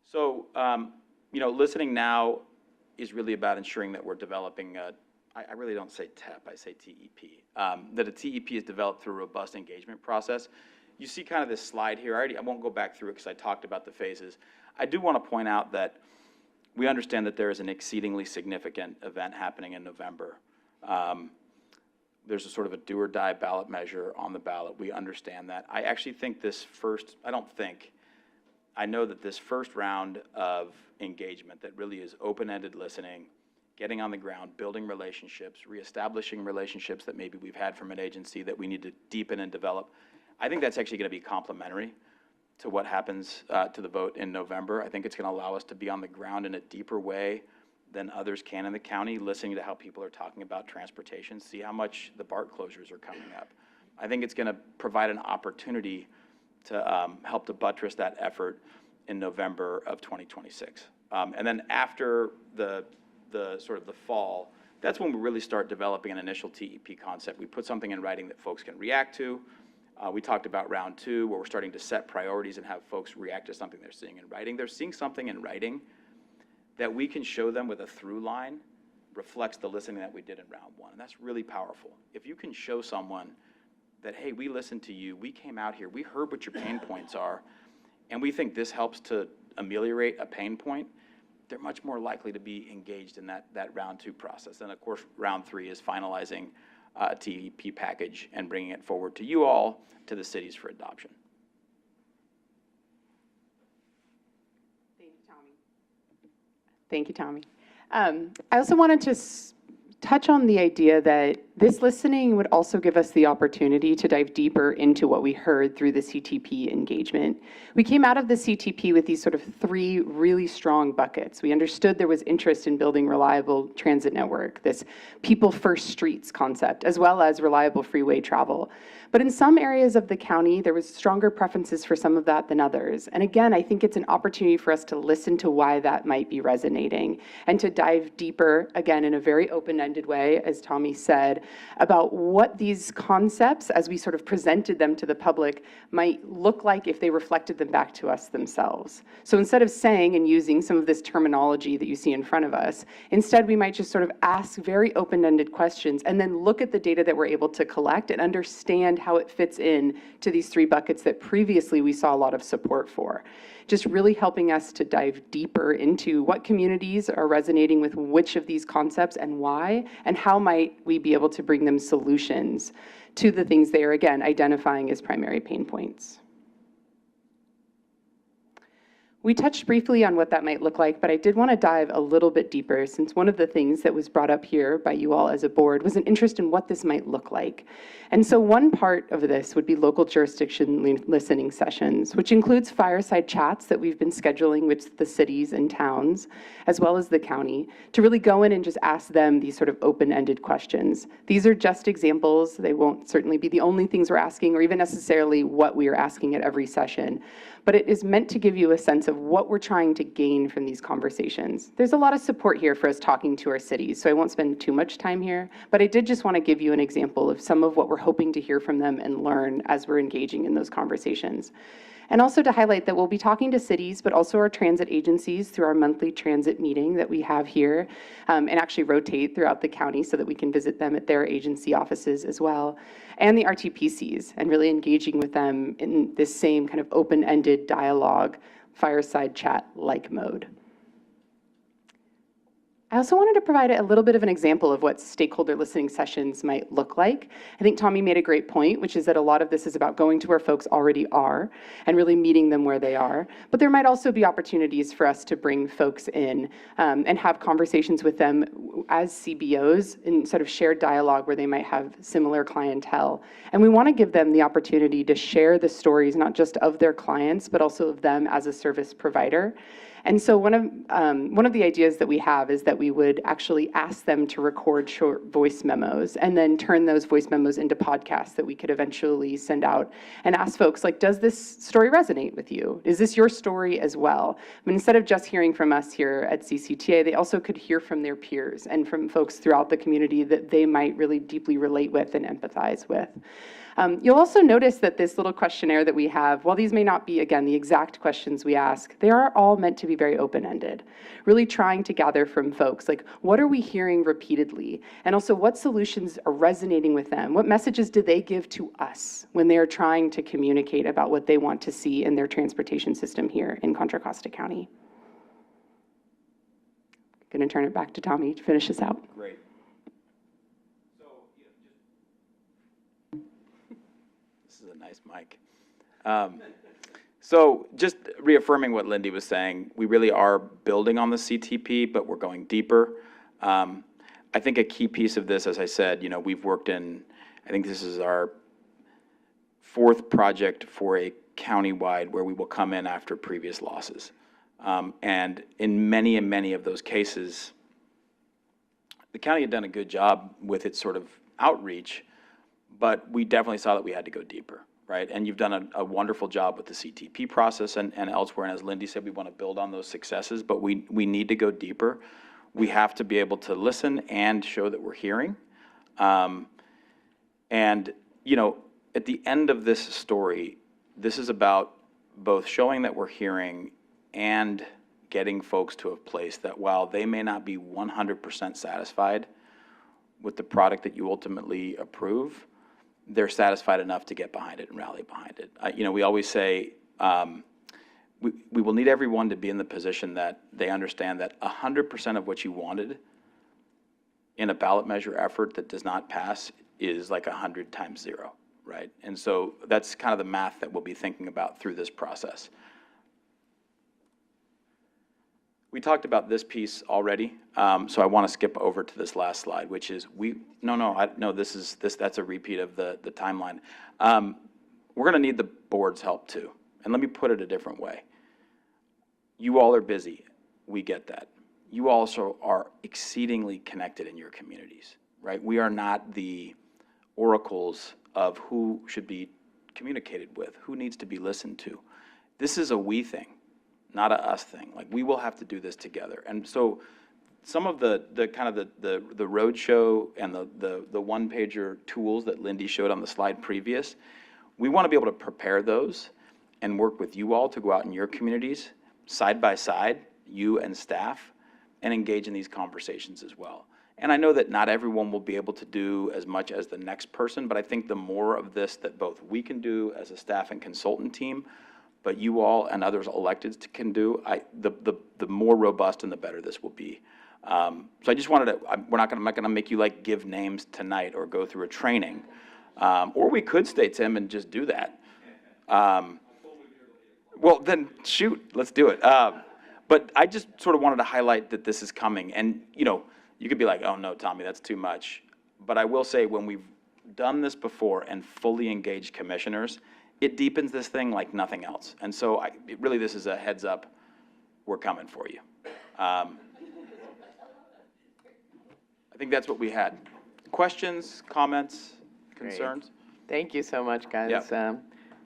So, listening now is really about ensuring that we're developing I really don't say TEP, I say TEP, that a TEP is developed through a robust engagement process. You see kind of this slide here. I won't go back through it because I talked about the phases. I do want to point out that we understand that there is an exceedingly significant event happening in November. There's a sort of a do or die ballot measure on the ballot. We understand that. I actually think I know that this first round of engagement that really is open-ended listening, getting on the ground, building relationships, reestablishing relationships that maybe we've had from an agency that we need to deepen and develop, I think that's actually going to be complementary to what happens to the vote in November. I think it's going to allow us to be on the ground in a deeper way than others can in the county, listening to how people are talking about transportation, see how much the BART closures are coming up. I think it's going to provide an opportunity to help to buttress that effort in November of 2026. And then after the sort of the fall, that's when we really start developing an initial TEP concept. We put something in writing that folks can react to. We talked about round 2, where we're starting to set priorities and have folks react to something they're seeing in writing. They're seeing something in writing that we can show them with a through line reflects the listening that we did in round 1. And that's really powerful. If you can show someone that, hey, we listened to you, we came out here, we heard what your pain points are, and we think this helps to ameliorate a pain point, they're much more likely to be engaged in that round 2 process. And of course, round 3 is finalizing a TEP package and bringing it forward to you all, to the cities for adoption. Thank you, Tommy. I also wanted to touch on the idea that this listening would also give us the opportunity to dive deeper into what we heard through the CTP engagement. We came out of the CTP with these sort of three really strong buckets. We understood there was interest in building reliable transit network, this people first streets concept, as well as reliable freeway travel. But in some areas of the county, there was stronger preferences for some of that than others. And again, I think it's an opportunity for us to listen to why that might be resonating and to dive deeper, again, in a very open-ended way, as Tommy said, about what these concepts, as we sort of presented them to the public, might look like if they reflected them back to us themselves. So instead of saying and using some of this terminology that you see in front of us, instead we might just sort of ask very open-ended questions and then look at the data that we're able to collect and understand how it fits in to these three buckets that previously we saw a lot of support for. Just really helping us to dive deeper into what communities are resonating with which of these concepts and why, and how might we be able to bring them solutions to the things they are, again, identifying as primary pain points. We touched briefly on what that might look like, but I did want to dive a little bit deeper, since one of the things that was brought up here by you all as a board was an interest in what this might look like. And so one part of this would be local jurisdiction listening sessions, which includes fireside chats that we've been scheduling with the cities and towns, as well as the county, to really go in and just ask them these sort of open-ended questions. These are just examples. They won't certainly be the only things we're asking, or even necessarily what we are asking at every session. But it is meant to give you a sense of what we're trying to gain from these conversations. There's a lot of support here for us talking to our cities, so I won't spend too much time here, but I did just want to give you an example of some of what we're hoping to hear from them and learn as we're engaging in those conversations. And also to highlight that we'll be talking to cities, but also our transit agencies through our monthly transit meeting that we have here, and actually rotate throughout the county so that we can visit them at their agency offices as well, and the RTPCs, and really engaging with them in this same kind of open-ended dialogue, fireside chat-like mode. I also wanted to provide a little bit of an example of what stakeholder listening sessions might look like. I think Tommy made a great point, which is that a lot of this is about going to where folks already are and really meeting them where they are. But there might also be opportunities for us to bring folks in and have conversations with them as CBOs in sort of shared dialogue where they might have similar clientele. And we want to give them the opportunity to share the stories, not just of their clients, but also of them as a service provider. And so one of the ideas that we have is that we would actually ask them to record short voice memos and then turn those voice memos into podcasts that we could eventually send out and ask folks, like, does this story resonate with you? Is this your story as well? I mean, instead of just hearing from us here at CCTA, they also could hear from their peers and from folks throughout the community that they might really deeply relate with and empathize with. You'll also notice that this little questionnaire that we have, while these may not be, again, the exact questions we ask, they are all meant to be very open-ended, really trying to gather from folks, like, what are we hearing repeatedly? And also, what solutions are resonating with them? What messages do they give to us when they are trying to communicate about what they want to see in their transportation system here in Contra Costa County? I'm going to turn it back to Tommy to finish this out. Great. Nice mic. So just reaffirming what Lindy was saying, we really are building on the CTP, but we're going deeper. I think a key piece of this, as I said, we've worked in, I think this is our fourth project for a countywide where we will come in after previous losses. And in many of those cases, the county had done a good job with its sort of outreach, but we definitely saw that we had to go deeper. Right? And you've done a wonderful job with the CTP process and elsewhere. And as Lindy said, we want to build on those successes, but we need to go deeper. We have to be able to listen and show that we're hearing. And, at the end of this story, this is about both showing that we're hearing and getting folks to a place that while they may not be 100% satisfied with the product that you ultimately approve, they're satisfied enough to get behind it and rally behind it. We always say we will need everyone to be in the position that they understand that 100% of what you wanted in a ballot measure effort that does not pass is like 100 times 0, right? And so that's kind of the math that we'll be thinking about through this process. we talked about this piece already, so I want to skip over to this last slide, which is that's a repeat of the timeline. We're going to need the board's help too. And let me put it a different way. You all are busy. We get that. You also are exceedingly connected in your communities, right? We are not the oracles of who should be communicated with, who needs to be listened to. This is a we thing, not a us thing. Like, we will have to do this together. And so some of the roadshow and the one-pager tools that Lindy showed on the slide previous, we want to be able to prepare those and work with you all to go out in your communities, side by side, you and staff, and engage in these conversations as well. And I know that not everyone will be able to do as much as the next person, but I think the more of this that both we can do as a staff and consultant team, but you all and others elected can do, the more robust and the better this will be. So I just wanted to, I'm not going to make you like give names tonight or go through a training. Or we could stay, Tim, and just do that. Well, then shoot, let's do it. But I just sort of wanted to highlight that this is coming. And, you could be like, oh no, Tommy, that's too much. But I will say, when we've done this before and fully engaged commissioners, it deepens this thing like nothing else. And so really, this is a heads up, we're coming for you. I think that's what we had. Questions, comments, concerns? Thank you so much, guys. Yeah.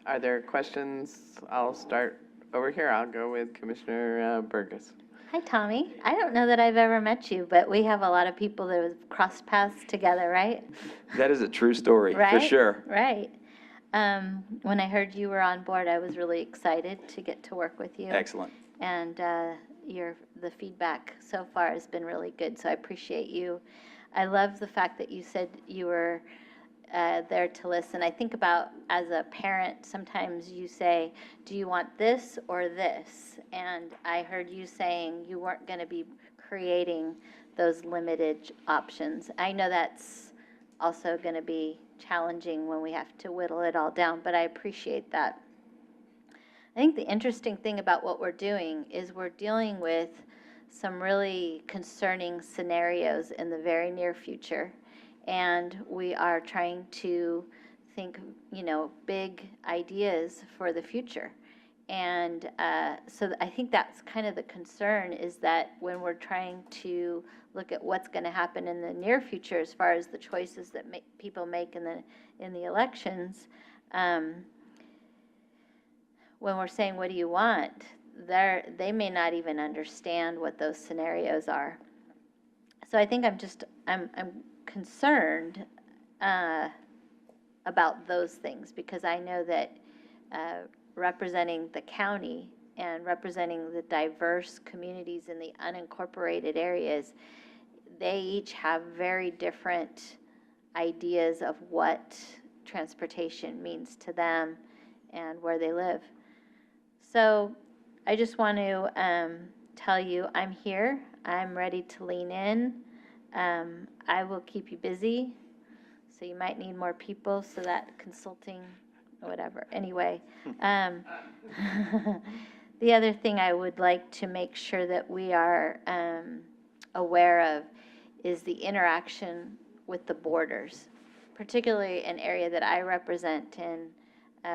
Are there questions? I'll start over here. I'll go with Commissioner Burgess. Hi, Tommy. I don't know that I've ever met you, but we have a lot of people that have crossed paths together, right? That is a true story, Right? for sure. Right. When I heard you were on board, I was really excited to get to work with you. Excellent. And the feedback so far has been really good, so I appreciate you. I love the fact that you said you were there to listen. I think about, as a parent, sometimes you say, do you want this or this? And I heard you saying you weren't going to be creating those limited options. I know that's also going to be challenging when we have to whittle it all down, but I appreciate that. I think the interesting thing about what we're doing is we're dealing with some really concerning scenarios in the very near future. And we are trying to think, big ideas for the future. And so I think that's kind of the concern, is that when we're trying to look at what's going to happen in the near future as far as the choices that people make in the elections, when we're saying, what do you want? They may not even understand what those scenarios are. So I think I'm concerned about those things, because I know that representing the county and representing the diverse communities in the unincorporated areas, they each have very different ideas of what transportation means to them and where they live. So I just want to tell you, I'm here. I'm ready to lean in. I will keep you busy, so you might need more people, so that consulting, whatever. Anyway, the other thing I would like to make sure that we are aware of is the interaction with the borders, particularly an area that I represent in.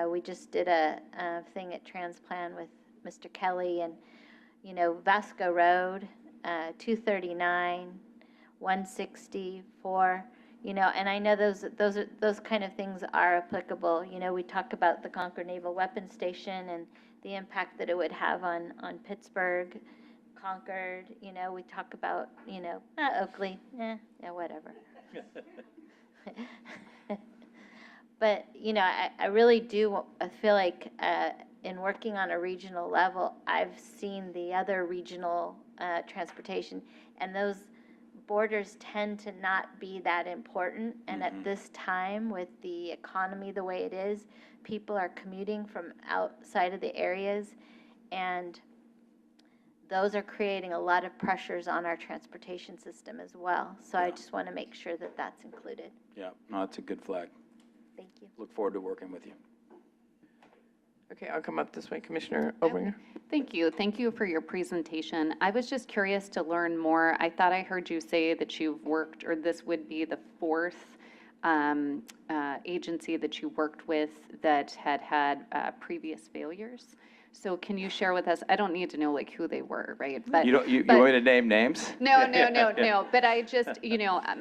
We just did a thing at Transplan with Mr. Kelly, and, Vasco Road, 239, 164, and I know those kind of things are applicable. We talk about the Concord Naval Weapons Station and the impact that it would have on Pittsburgh, Concord. We talk about, Oakley, whatever. But, I really do feel like in working on a regional level, I've seen the other regional transportation, and those borders tend to not be that important. And at this time, with the economy the way it is, people are commuting from outside of the areas, and those are creating a lot of pressures on our transportation system as well. So I just want to make sure that that's included. Yeah, no, that's a good flag. Thank you. Look forward to working with you. Okay, I'll come up this way, Commissioner Obringer. Thank you. Thank you for your presentation. I was just curious to learn more. I thought I heard you say that you've worked, or this would be the fourth agency that you worked with that had previous failures. So can you share with us, I don't need to know like who they were, right? But You want me to name names? No. But I just,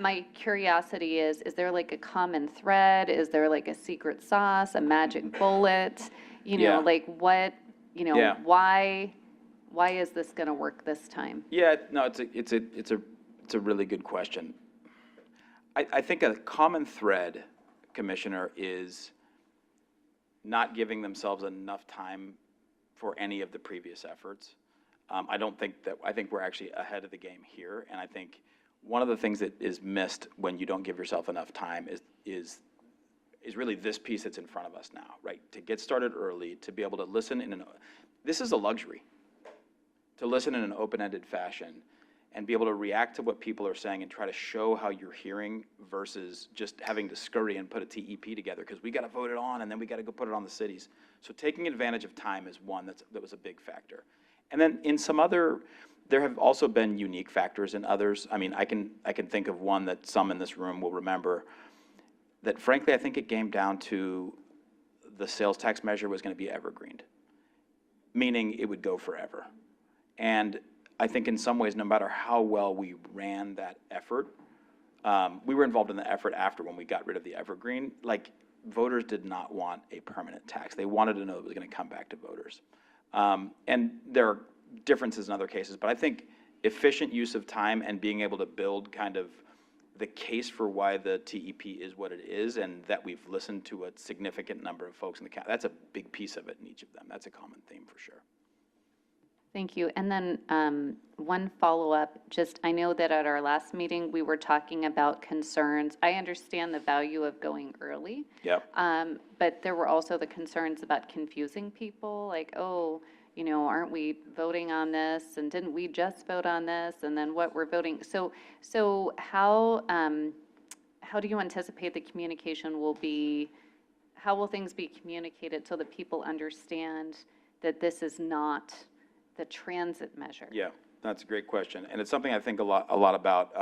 my curiosity is there like a common thread? Is there like a secret sauce, a magic bullet? Yeah. Like what, Yeah. why is this going to work this time? Yeah, no, it's a really good question. I think a common thread, Commissioner, is not giving themselves enough time for any of the previous efforts. I think we're actually ahead of the game here, and I think one of the things that is missed when you don't give yourself enough time is really this piece that's in front of us now, right? To get started early, to be able to listen this is a luxury, to listen in an open-ended fashion and be able to react to what people are saying and try to show how you're hearing versus just having to scurry and put a TEP together because we got to vote it on and then we got to go put it on the cities. So taking advantage of time is one that was a big factor. And then in some other, there have also been unique factors in others. I mean, I can think of one that some in this room will remember that frankly, I think it came down to the sales tax measure was going to be evergreened, meaning it would go forever. And I think in some ways, no matter how well we ran that effort, we were involved in the effort after when we got rid of the evergreen. Like, voters did not want a permanent tax. They wanted to know it was going to come back to voters. And there are differences in other cases, but I think efficient use of time and being able to build kind of the case for why the TEP is what it is and that we've listened to a significant number of folks in the county, that's a big piece of it in each of them. That's a common theme for sure. Thank you. And then one follow-up, I know that at our last meeting, we were talking about concerns. I understand the value of going early. Yep. But there were also the concerns about confusing people, like, oh, aren't we voting on this? And didn't we just vote on this? And then what we're voting? So how do you anticipate the communication will be, how will things be communicated so that people understand that this is not the transit measure? Yeah, that's a great question. And it's something I think a lot about,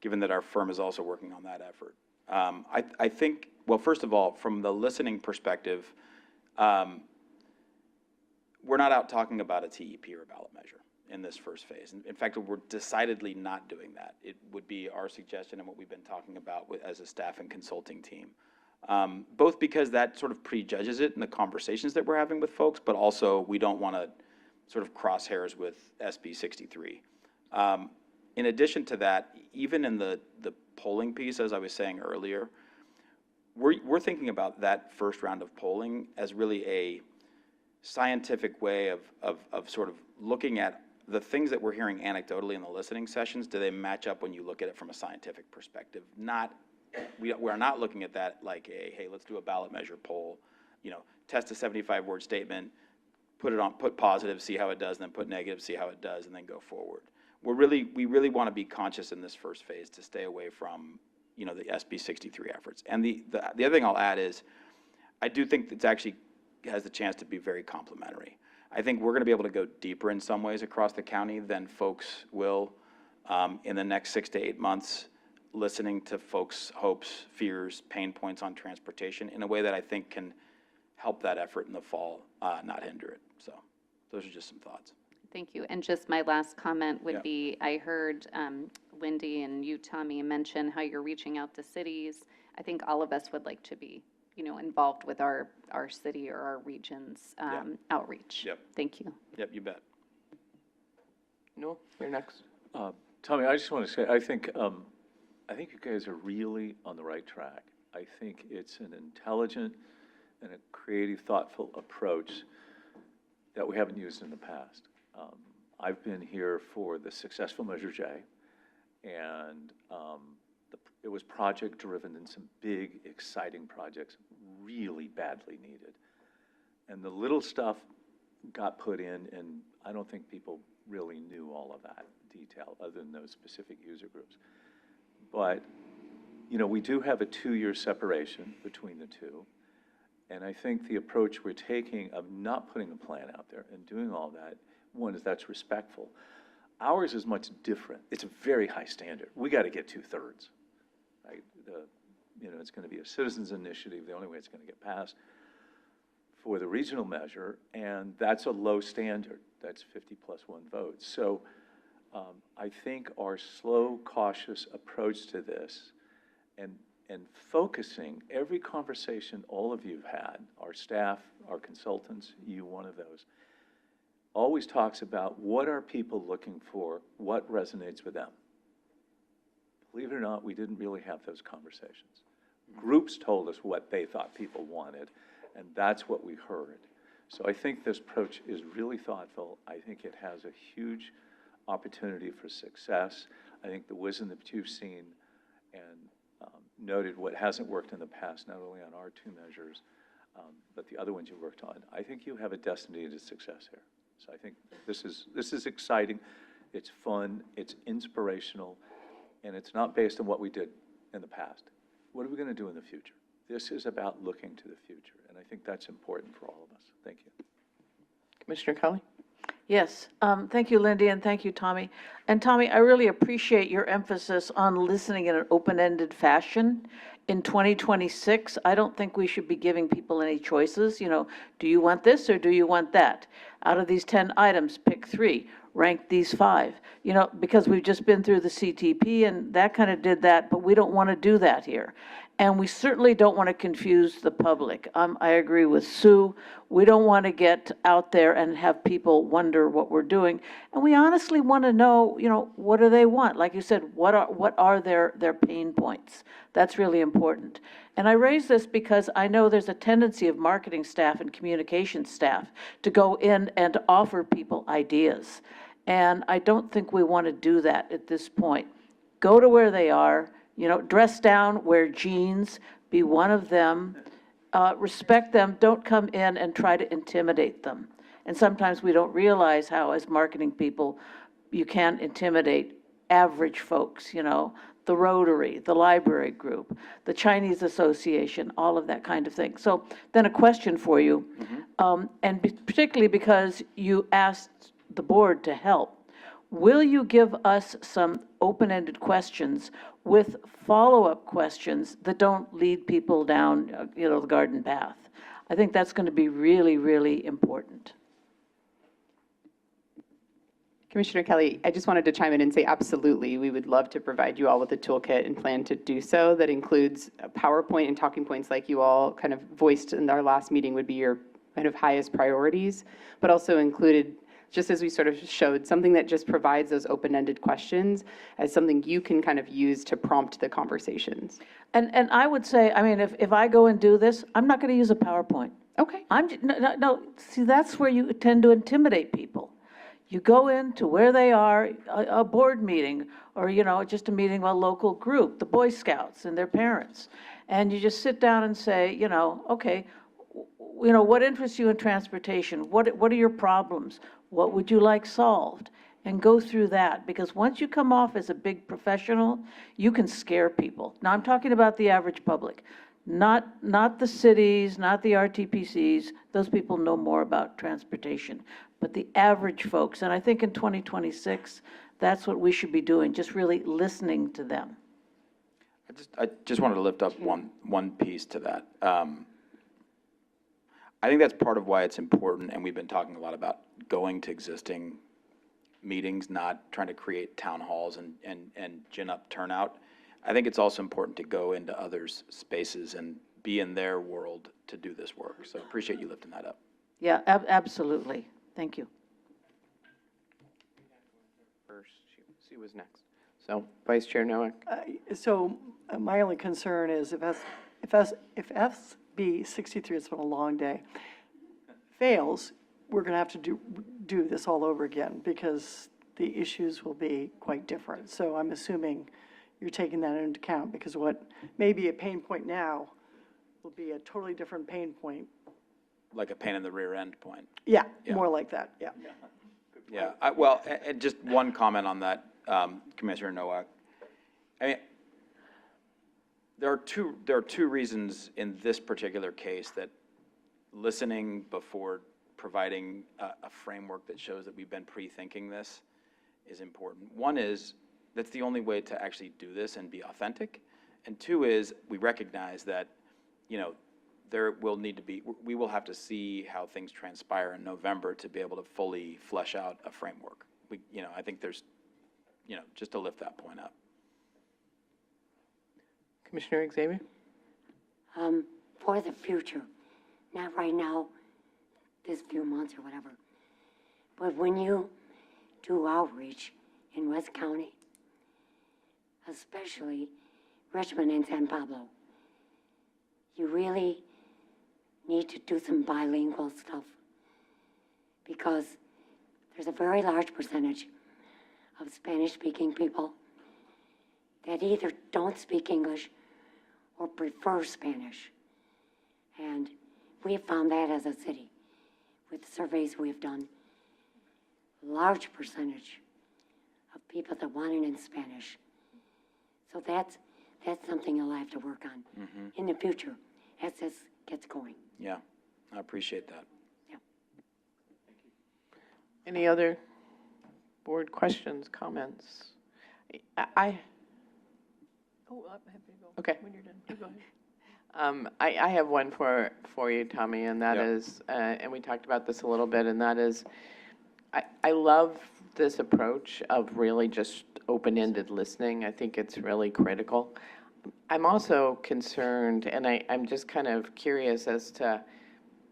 given that our firm is also working on that effort. I think, well, first of all, from the listening perspective, we're not out talking about a TEP or a ballot measure in this first phase. In fact, we're decidedly not doing that. It would be our suggestion and what we've been talking about as a staff and consulting team. Both because that sort of prejudges it in the conversations that we're having with folks, but also we don't want to sort of crosshairs with SB 63. In addition to that, even in the polling piece, as I was saying earlier, we're thinking about that first round of polling as really a scientific way of sort of looking at the things that we're hearing anecdotally in the listening sessions. Do they match up when you look at it from a scientific perspective? We are not looking at that like hey, let's do a ballot measure poll, test a 75-word statement, put positive, see how it does, and then put negative, see how it does, and then go forward. We really want to be conscious in this first phase to stay away from, the SB 63 efforts. And the other thing I'll add is, I do think it's actually has the chance to be very complementary. I think we're going to be able to go deeper in some ways across the county than folks will in the next 6 to 8 months, listening to folks' hopes, fears, pain points on transportation in a way that I think can help that effort in the fall, not hinder it. So those are just some thoughts. Thank you. And just my last comment would be, I heard Wendy and you, Tommy, mention how you're reaching out to cities. I think all of us would like to be involved with our city or our region's outreach. Yep. Thank you. Yep, you bet. No, you're next. Tommy, I just want to say, I think you guys are really on the right track. I think it's an intelligent and a creative, thoughtful approach that we haven't used in the past. I've been here for the successful Measure J, and it was project-driven and some big, exciting projects really badly needed. And the little stuff got put in, and I don't think people really knew all of that detail other than those specific user groups. But, we do have a 2-year separation between the two. And I think the approach we're taking of not putting a plan out there and doing all that, one is that's respectful. Ours is much different. It's a very high standard. We got to get 2/3, right? It's going to be a citizens initiative, the only way it's going to get passed for the regional measure, and that's a low standard. That's 50 plus 1 vote. So I think our slow, cautious approach to this and focusing every conversation all of you have had, our staff, our consultants, you one of those, always talks about what are people looking for, what resonates with them. Believe it or not, we didn't really have those conversations. Groups told us what they thought people wanted, and that's what we heard. So I think this approach is really thoughtful. I think it has a huge opportunity for success. I think the wisdom that you've seen and noted what hasn't worked in the past, not only on our 2 measures, but the other ones you worked on. I think you have a destiny to success here. So I think this is exciting, it's fun, it's inspirational, and it's not based on what we did in the past. What are we going to do in the future? This is about looking to the future, and I think that's important for all of us. Thank you. Commissioner Kelly? Yes, thank you, Lindy, and thank you, Tommy. And Tommy, I really appreciate your emphasis on listening in an open-ended fashion. In 2026, I don't think we should be giving people any choices, do you want this or do you want that? Out of these 10 items, pick 3, rank these 5, because we've just been through the CTP and that kind of did that, but we don't want to do that here. And we certainly don't want to confuse the public. I agree with Sue. We don't want to get out there and have people wonder what we're doing. And we honestly want to know, what do they want? Like you said, what are their pain points? That's really important. And I raise this because I know there's a tendency of marketing staff and communication staff to go in and to offer people ideas. And I don't think we want to do that at this point. Go to where they are. Dress down, wear jeans, be one of them, respect them, don't come in and try to intimidate them. And sometimes we don't realize how, as marketing people, you can intimidate average folks, the Rotary, the library group, the Chinese Association, all of that kind of thing. So then a question for you, and particularly because you asked the board to help, will you give us some open-ended questions with follow-up questions that don't lead people down, the garden path? I think that's going to be really, really important. Commissioner Kelly, I just wanted to chime in and say absolutely, we would love to provide you all with a toolkit and plan to do so that includes a PowerPoint and talking points like you all kind of voiced in our last meeting would be your kind of highest priorities, but also included, just as we sort of showed, something that just provides those open-ended questions as something you can kind of use to prompt the conversations. And I would say, if I go and do this, I'm not going to use a PowerPoint. Okay. No, see, that's where you tend to intimidate people. You go into where they are, a board meeting, or, just a meeting of a local group, the Boy Scouts and their parents, and you just sit down and say, okay, what interests you in transportation? What are your problems? What would you like solved? And go through that, because once you come off as a big professional, you can scare people. Now, I'm talking about the average public, not the cities, not the RTPCs. Those people know more about transportation, but the average folks. And I think in 2026, that's what we should be doing, just really listening to them. I just wanted to lift up one piece to that. I think that's part of why it's important, and we've been talking a lot about going to existing meetings, not trying to create town halls and gin up turnout. I think it's also important to go into others' spaces and be in their world to do this work. So I appreciate you lifting that up. Yeah, absolutely. Thank you. First, she was next. So, Vice Chair Noack. My only concern is if SB 63, it's been a long day, fails, we're going to have to do this all over again because the issues will be quite different. So I'm assuming you're taking that into account, because what may be a pain point now will be a totally different pain point. Like a pain in the rear end point. Yeah, more like that, yeah. Yeah, and just one comment on that, Commissioner Nowak. There are two reasons in this particular case that listening before providing a framework that shows that we've been pre-thinking this is important. One is, that's the only way to actually do this and be authentic. And two is, we recognize that, you know, there will need to be, we will have to see how things transpire in November to be able to fully flesh out a framework. We, you know, I think there's, you know, just to lift that point up. Commissioner Xavier? For the future, not right now, this few months or whatever, but when you do outreach in West County, especially Richmond and San Pablo, you really need to do some bilingual stuff, because there's a very large percentage of Spanish-speaking people that either don't speak English or prefer Spanish. And we have found that as a city, with the surveys we have done, large percentage of people that want it in Spanish. So that's something you'll have to work on in the future as this gets going. Yeah, I appreciate that. Any other board questions, comments? I oh, I'm happy to go. Okay. When you're done, you go ahead. I have one for you, Tommy, and that is, and we talked about this a little bit, and that is, I love this approach of really just open-ended listening. I think it's really critical. I'm also concerned, and I'm just kind of curious as to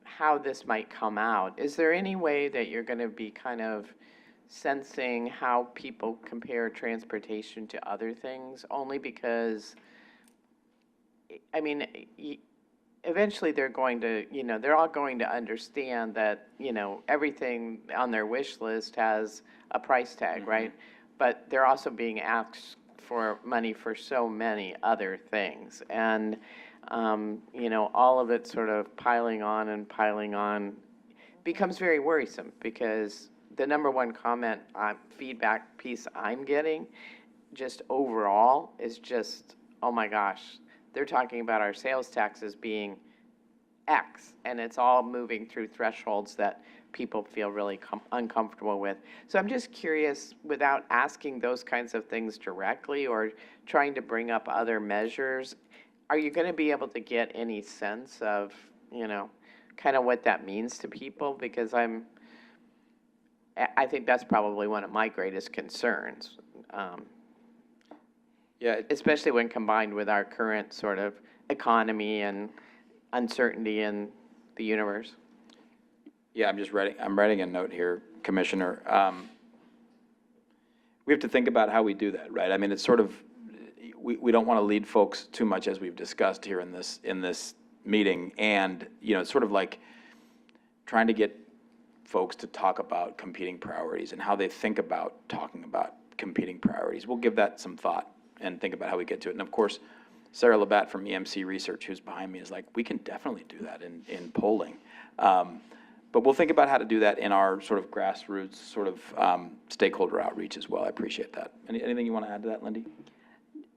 how this might come out. Is there any way that you're going to be kind of sensing how people compare transportation to other things? Only because, I mean, eventually they're going to, you know, they're all going to understand that, you know, everything on their wish list has a price tag, right? But they're also being asked for money for so many other things. And, you know, all of it sort of piling on becomes very worrisome, because the number one comment, feedback piece I'm getting just overall is just, oh my gosh, they're talking about our sales taxes being X, and it's all moving through thresholds that people feel really uncomfortable with. So I'm just curious, without asking those kinds of things directly or trying to bring up other measures, are you going to be able to get any sense of, you know, kind of what that means to people? Because I think that's probably one of my greatest concerns. Yeah, especially when combined with our current sort of economy and uncertainty in the universe. Yeah, I'm writing a note here, Commissioner. We have to think about how we do that, right? I mean, it's sort of, we don't want to lead folks too much, as we've discussed here in this meeting. And, you know, it's sort of like trying to get folks to talk about competing priorities and how they think about talking about competing priorities. We'll give that some thought and think about how we get to it. And of course, Sarah Labatt from EMC Research, who's behind me, is like, we can definitely do that in polling. But we'll think about how to do that in our sort of grassroots sort of stakeholder outreach as well. I appreciate that. Anything you want to add to that, Lindy?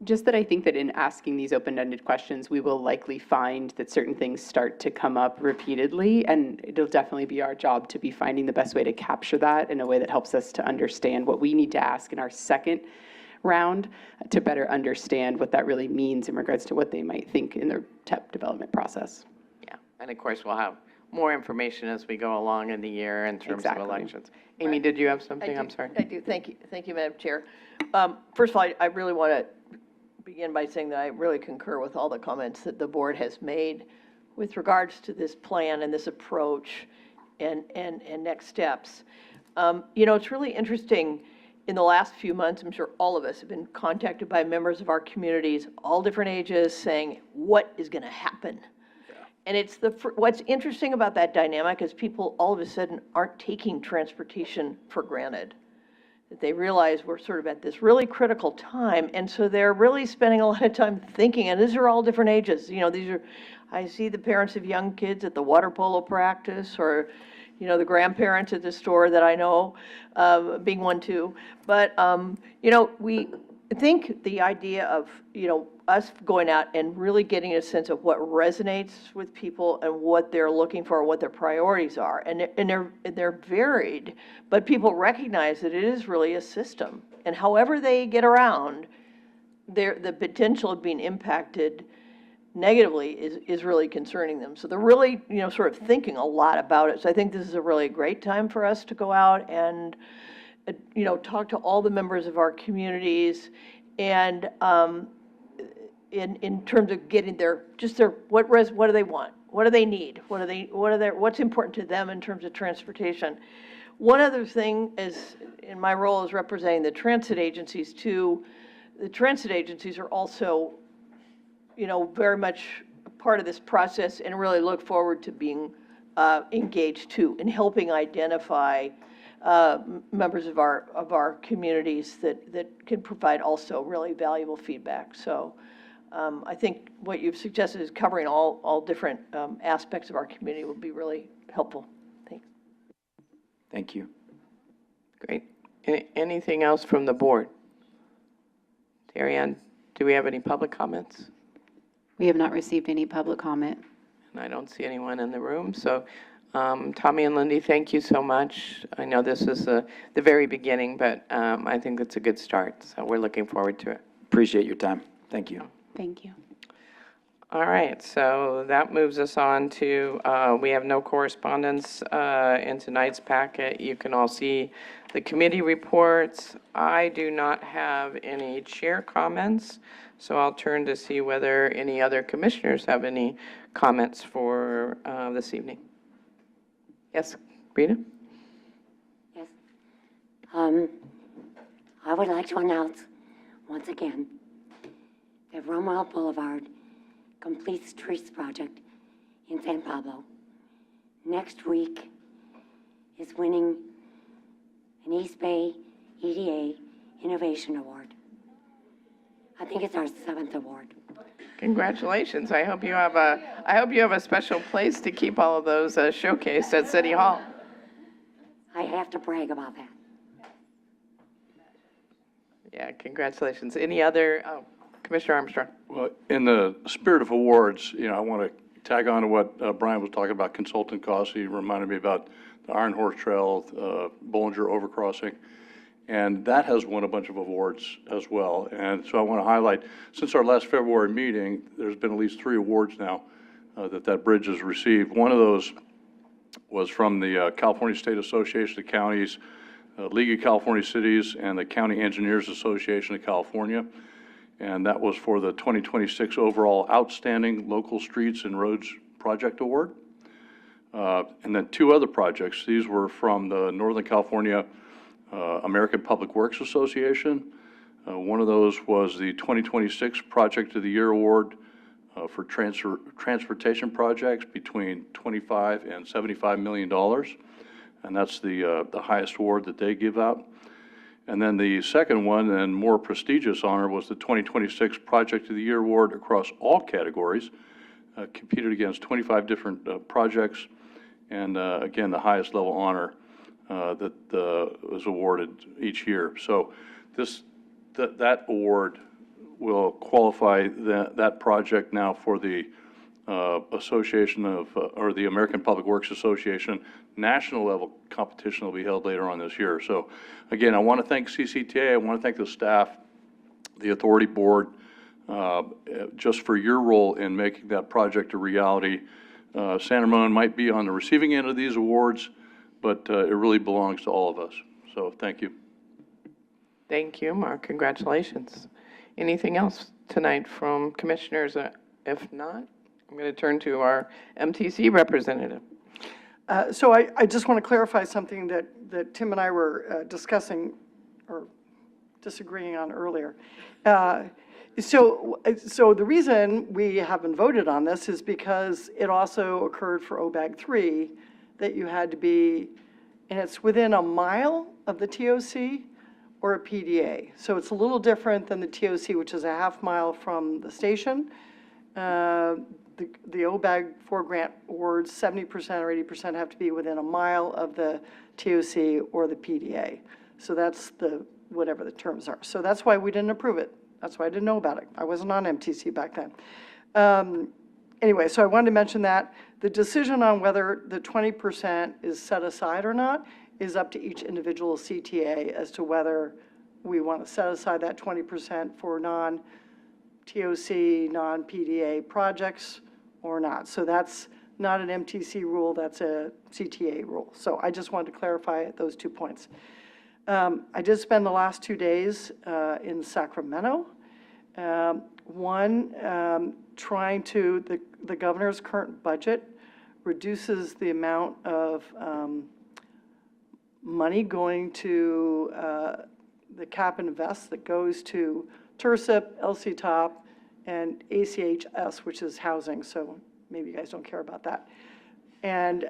Just that I think that in asking these open-ended questions, we will likely find that certain things start to come up repeatedly, and it'll definitely be our job to be finding the best way to capture that in a way that helps us to understand what we need to ask in our second round to better understand what that really means in regards to what they might think in their TEP development process. Yeah, and of course, we'll have more information as we go along in the year in terms of elections. Amy, did you have something? I'm sorry. I do. Thank you, Madam Chair. First of all, I really want to begin by saying that I really concur with all the comments that the board has made with regards to this plan and this approach and next steps. You know, it's really interesting. In the last few months, I'm sure all of us have been contacted by members of our communities, all different ages, saying, what is going to happen? And it's what's interesting about that dynamic is people all of a sudden aren't taking transportation for granted. That they realize we're sort of at this really critical time, and so they're really spending a lot of time thinking, and these are all different ages. You know, I see the parents of young kids at the water polo practice, or, you know, the grandparents at the store that I know, being one too. But, you know, I think the idea of, us going out and really getting a sense of what resonates with people and what they're looking for, what their priorities are. And they're varied, but people recognize that it is really a system. And however they get around, the potential of being impacted negatively is really concerning them. So they're really, sort of thinking a lot about it. So I think this is a really great time for us to go out and, talk to all the members of our communities and in terms of getting what do they want? What do they need? What's important to them in terms of transportation? One other thing is, in my role as representing the transit agencies too, the transit agencies are also, very much a part of this process and really look forward to being engaged too in helping identify members of our communities that can provide also really valuable feedback. So I think what you've suggested is covering all different aspects of our community would be really helpful. Thanks. Thank you. Great. Anything else from the board? Terry Ann, do we have any public comments? We have not received any public comment. And I don't see anyone in the room, so Tommy and Lindy, thank you so much. I know this is the very beginning, but I think it's a good start, so we're looking forward to it. Appreciate your time. Thank you. Thank you. All right, so that moves us on to, we have no correspondence in tonight's packet. You can all see the committee reports. I do not have any chair comments, so I'll turn to see whether any other commissioners have any comments for this evening. Yes, Rita? Yes. I would like to announce once again that Romwell Boulevard Complete Streets Project in San Pablo next week is winning an East Bay EDA Innovation Award. I think it's our 7th award. Congratulations. I hope you have a special place to keep all of those showcased at City Hall. I have to brag about that. Yeah, congratulations. Any other, Commissioner Armstrong? Well, in the spirit of awards, I want to tag on to what Brian was talking about, consultant costs. He reminded me about the Iron Horse Trail, Bollinger Overcrossing, and that has won a bunch of awards as well. And so I want to highlight, since our last February meeting, there's been at least 3 awards now that bridge has received. One of those was from the California State Association of Counties, League of California Cities, and the County Engineers Association of California. And that was for the 2026 Overall Outstanding Local Streets and Roads Project Award. And then 2 other projects. These were from the Northern California American Public Works Association. One of those was the 2026 Project of the Year Award for transportation projects between $25 and $75 million. And that's the highest award that they give out. And then the second one, and more prestigious honor, was the 2026 Project of the Year Award across all categories, competed against 25 different projects, and again, the highest level honor that was awarded each year. So that award will qualify that project now for the Association of, or the American Public Works Association. National level competition will be held later on this year. So again, I want to thank CCTA, I want to thank the staff, the authority board, just for your role in making that project a reality. San Ramon might be on the receiving end of these awards, but it really belongs to all of us. So thank you. Thank you, Mark. Congratulations. Anything else tonight from commissioners? If not, I'm going to turn to our MTC representative. So I just want to clarify something that Tim and I were discussing or disagreeing on earlier. So the reason we haven't voted on this is because it also occurred for OBAG 3 that you had to be, and it's within a mile of the TOC or a PDA. So it's a little different than the TOC, which is a half mile from the station. The OBAG 4 grant awards, 70% or 80% have to be within a mile of the TOC or the PDA. So that's the whatever the terms are. So that's why we didn't approve it. That's why I didn't know about it. I wasn't on MTC back then. Anyway, so I wanted to mention that. The decision on whether the 20% is set aside or not is up to each individual CTA as to whether we want to set aside that 20% for non-TOC, non-PDA projects or not. So that's not an MTC rule, that's a CTA rule. So I just wanted to clarify those 2 points. I did spend the last 2 days in Sacramento. Trying to, the governor's current budget reduces the amount of money going to the cap and invest that goes to TIRSIP, LCTOP, and ACHS, which is housing, so maybe you guys don't care about that. And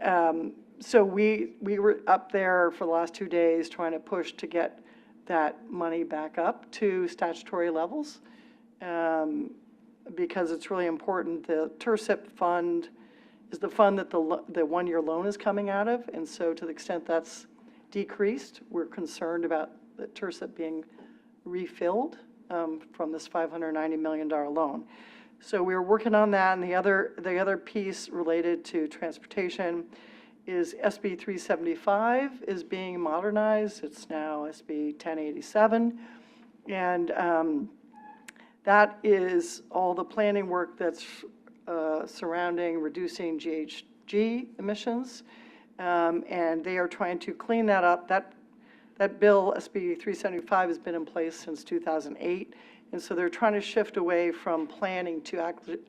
so we were up there for the last 2 days trying to push to get that money back up to statutory levels. Because it's really important. The TIRSIP fund is the fund that the one-year loan is coming out of, and so to the extent that's decreased, we're concerned about the TIRSIP being refilled from this $590 million loan. So we were working on that, and the other piece related to transportation is SB 375 is being modernized. It's now SB 1087, and that is all the planning work that's surrounding reducing GHG emissions, and they are trying to clean that up. That bill, SB 375, has been in place since 2008, and so they're trying to shift away from planning to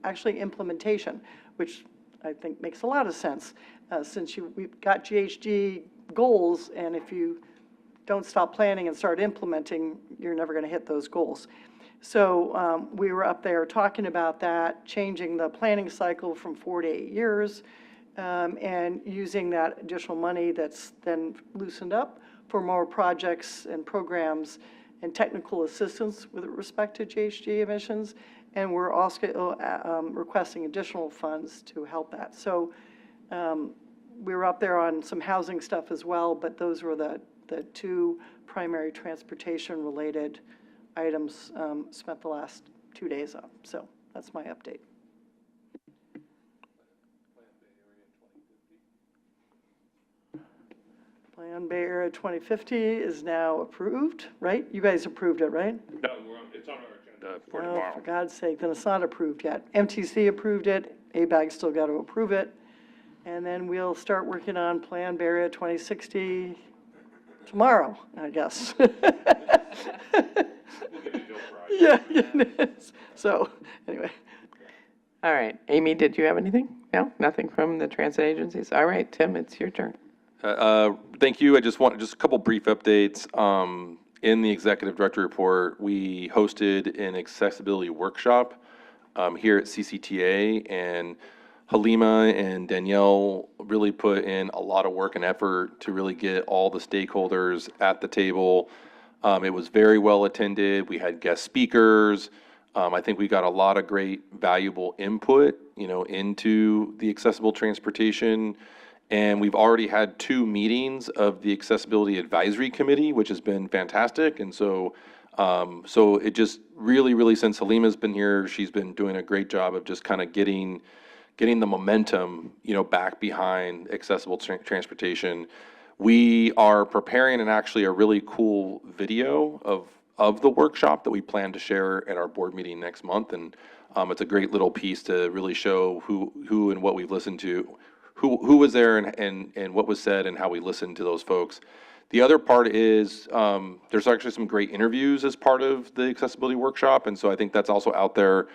actually implementation, which I think makes a lot of sense, since we've got GHG goals, and if you don't stop planning and start implementing, you're never going to hit those goals. So we were up there talking about that, changing the planning cycle from 4 to 8 years, and using that additional money that's then loosened up for more projects and programs and technical assistance with respect to GHG emissions. And we're also requesting additional funds to help that. So we were up there on some housing stuff as well, but those were the 2 primary transportation-related items spent the last 2 days on. So that's my update. Plan Bay Area 2050 is now approved, right? You guys approved it, right? No, it's on our agenda for Oh, tomorrow. for God's sake, then it's not approved yet. MTC approved it, ABAG still got to approve it. And then we'll start working on Plan Bay Area 2060 tomorrow, I guess. Yeah, it is. So, anyway. All right. Amy, did you have anything? No? Nothing from the transit agencies? All right, Tim, it's your turn. Thank you. I just want a couple brief updates. In the executive director report, we hosted an accessibility workshop here at CCTA, and Halima and Danielle really put in a lot of work and effort to really get all the stakeholders at the table. It was very well attended. We had guest speakers. I think we got a lot of great valuable input, into the accessible transportation. And we've already had 2 meetings of the Accessibility Advisory Committee, which has been fantastic. And so it just really, since Halima's been here, she's been doing a great job of just kind of getting the momentum, back behind accessible transportation. We are preparing actually a really cool video of the workshop that we plan to share at our board meeting next month. And it's a great little piece to really show who and what we've listened to, who was there and what was said and how we listened to those folks. The other part is there's actually some great interviews as part of the accessibility workshop. And so I think that's also out there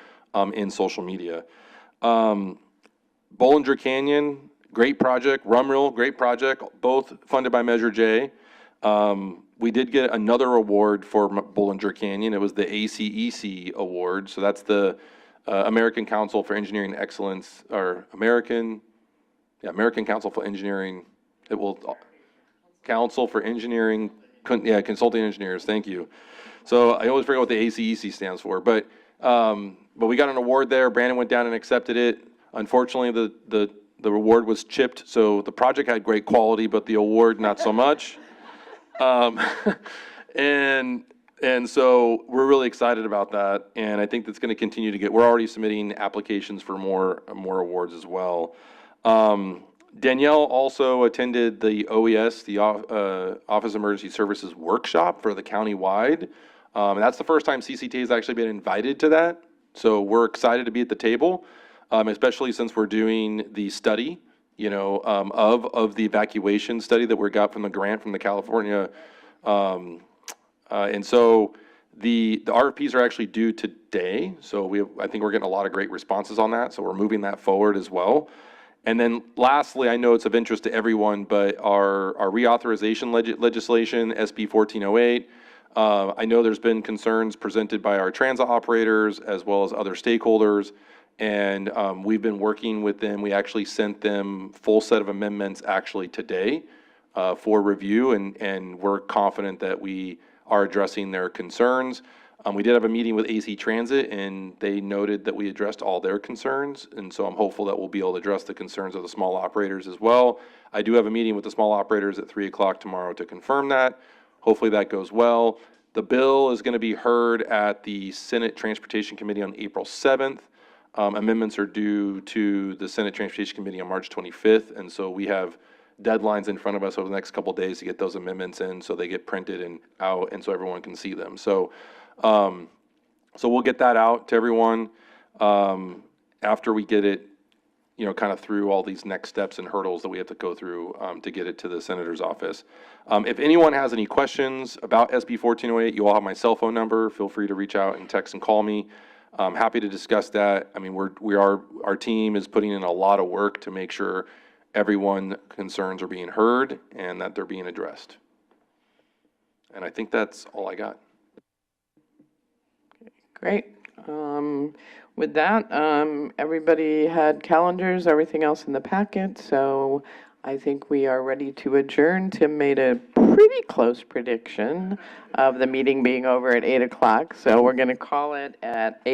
in social media. Bollinger Canyon, great project. Rumrill, great project, both funded by Measure J. We did get another award for Bollinger Canyon. It was the ACEC award. So that's the American Council for Engineering Excellence, or American Council for Engineering. Council for Engineering, Consulting Engineers, thank you. So I always forget what the ACEC stands for, but we got an award there. Brandon went down and accepted it. Unfortunately, the award was chipped, so the project had great quality, but the award not so much. And so we're really excited about that, and I think that's going to continue to we're already submitting applications for more awards as well. Danielle also attended the OES, the Office of Emergency Services Workshop for the county-wide. And that's the first time CCT has actually been invited to that. So we're excited to be at the table, especially since we're doing the study, of the evacuation study that we got from the grant from the California. And so the RFPs are actually due today. So I think we're getting a lot of great responses on that. So we're moving that forward as well. And then lastly, I know it's of interest to everyone, but our reauthorization legislation, SB 1408, I know there's been concerns presented by our transit operators as well as other stakeholders, and we've been working with them. We actually sent them full set of amendments actually today for review, and we're confident that we are addressing their concerns. We did have a meeting with AC Transit, and they noted that we addressed all their concerns, and so I'm hopeful that we'll be able to address the concerns of the small operators as well. I do have a meeting with the small operators at 3 o'clock tomorrow to confirm that. Hopefully that goes well. The bill is going to be heard at the Senate Transportation Committee on April 7th. Amendments are due to the Senate Transportation Committee on March 25th, and so we have deadlines in front of us over the next couple of days to get those amendments in so they get printed and out and so everyone can see them. So we'll get that out to everyone after we get it, kind of through all these next steps and hurdles that we have to go through to get it to the senator's office. If anyone has any questions about SB 1408, you all have my cell phone number. Feel free to reach out and text and call me. I'm happy to discuss that. I mean, our team is putting in a lot of work to make sure everyone's concerns are being heard and that they're being addressed. And I think that's all I got. Great. With that, everybody had calendars, everything else in the packet, so I think we are ready to adjourn. Tim made a pretty close prediction of the meeting being over at 8 o'clock, so we're going to call it at 8.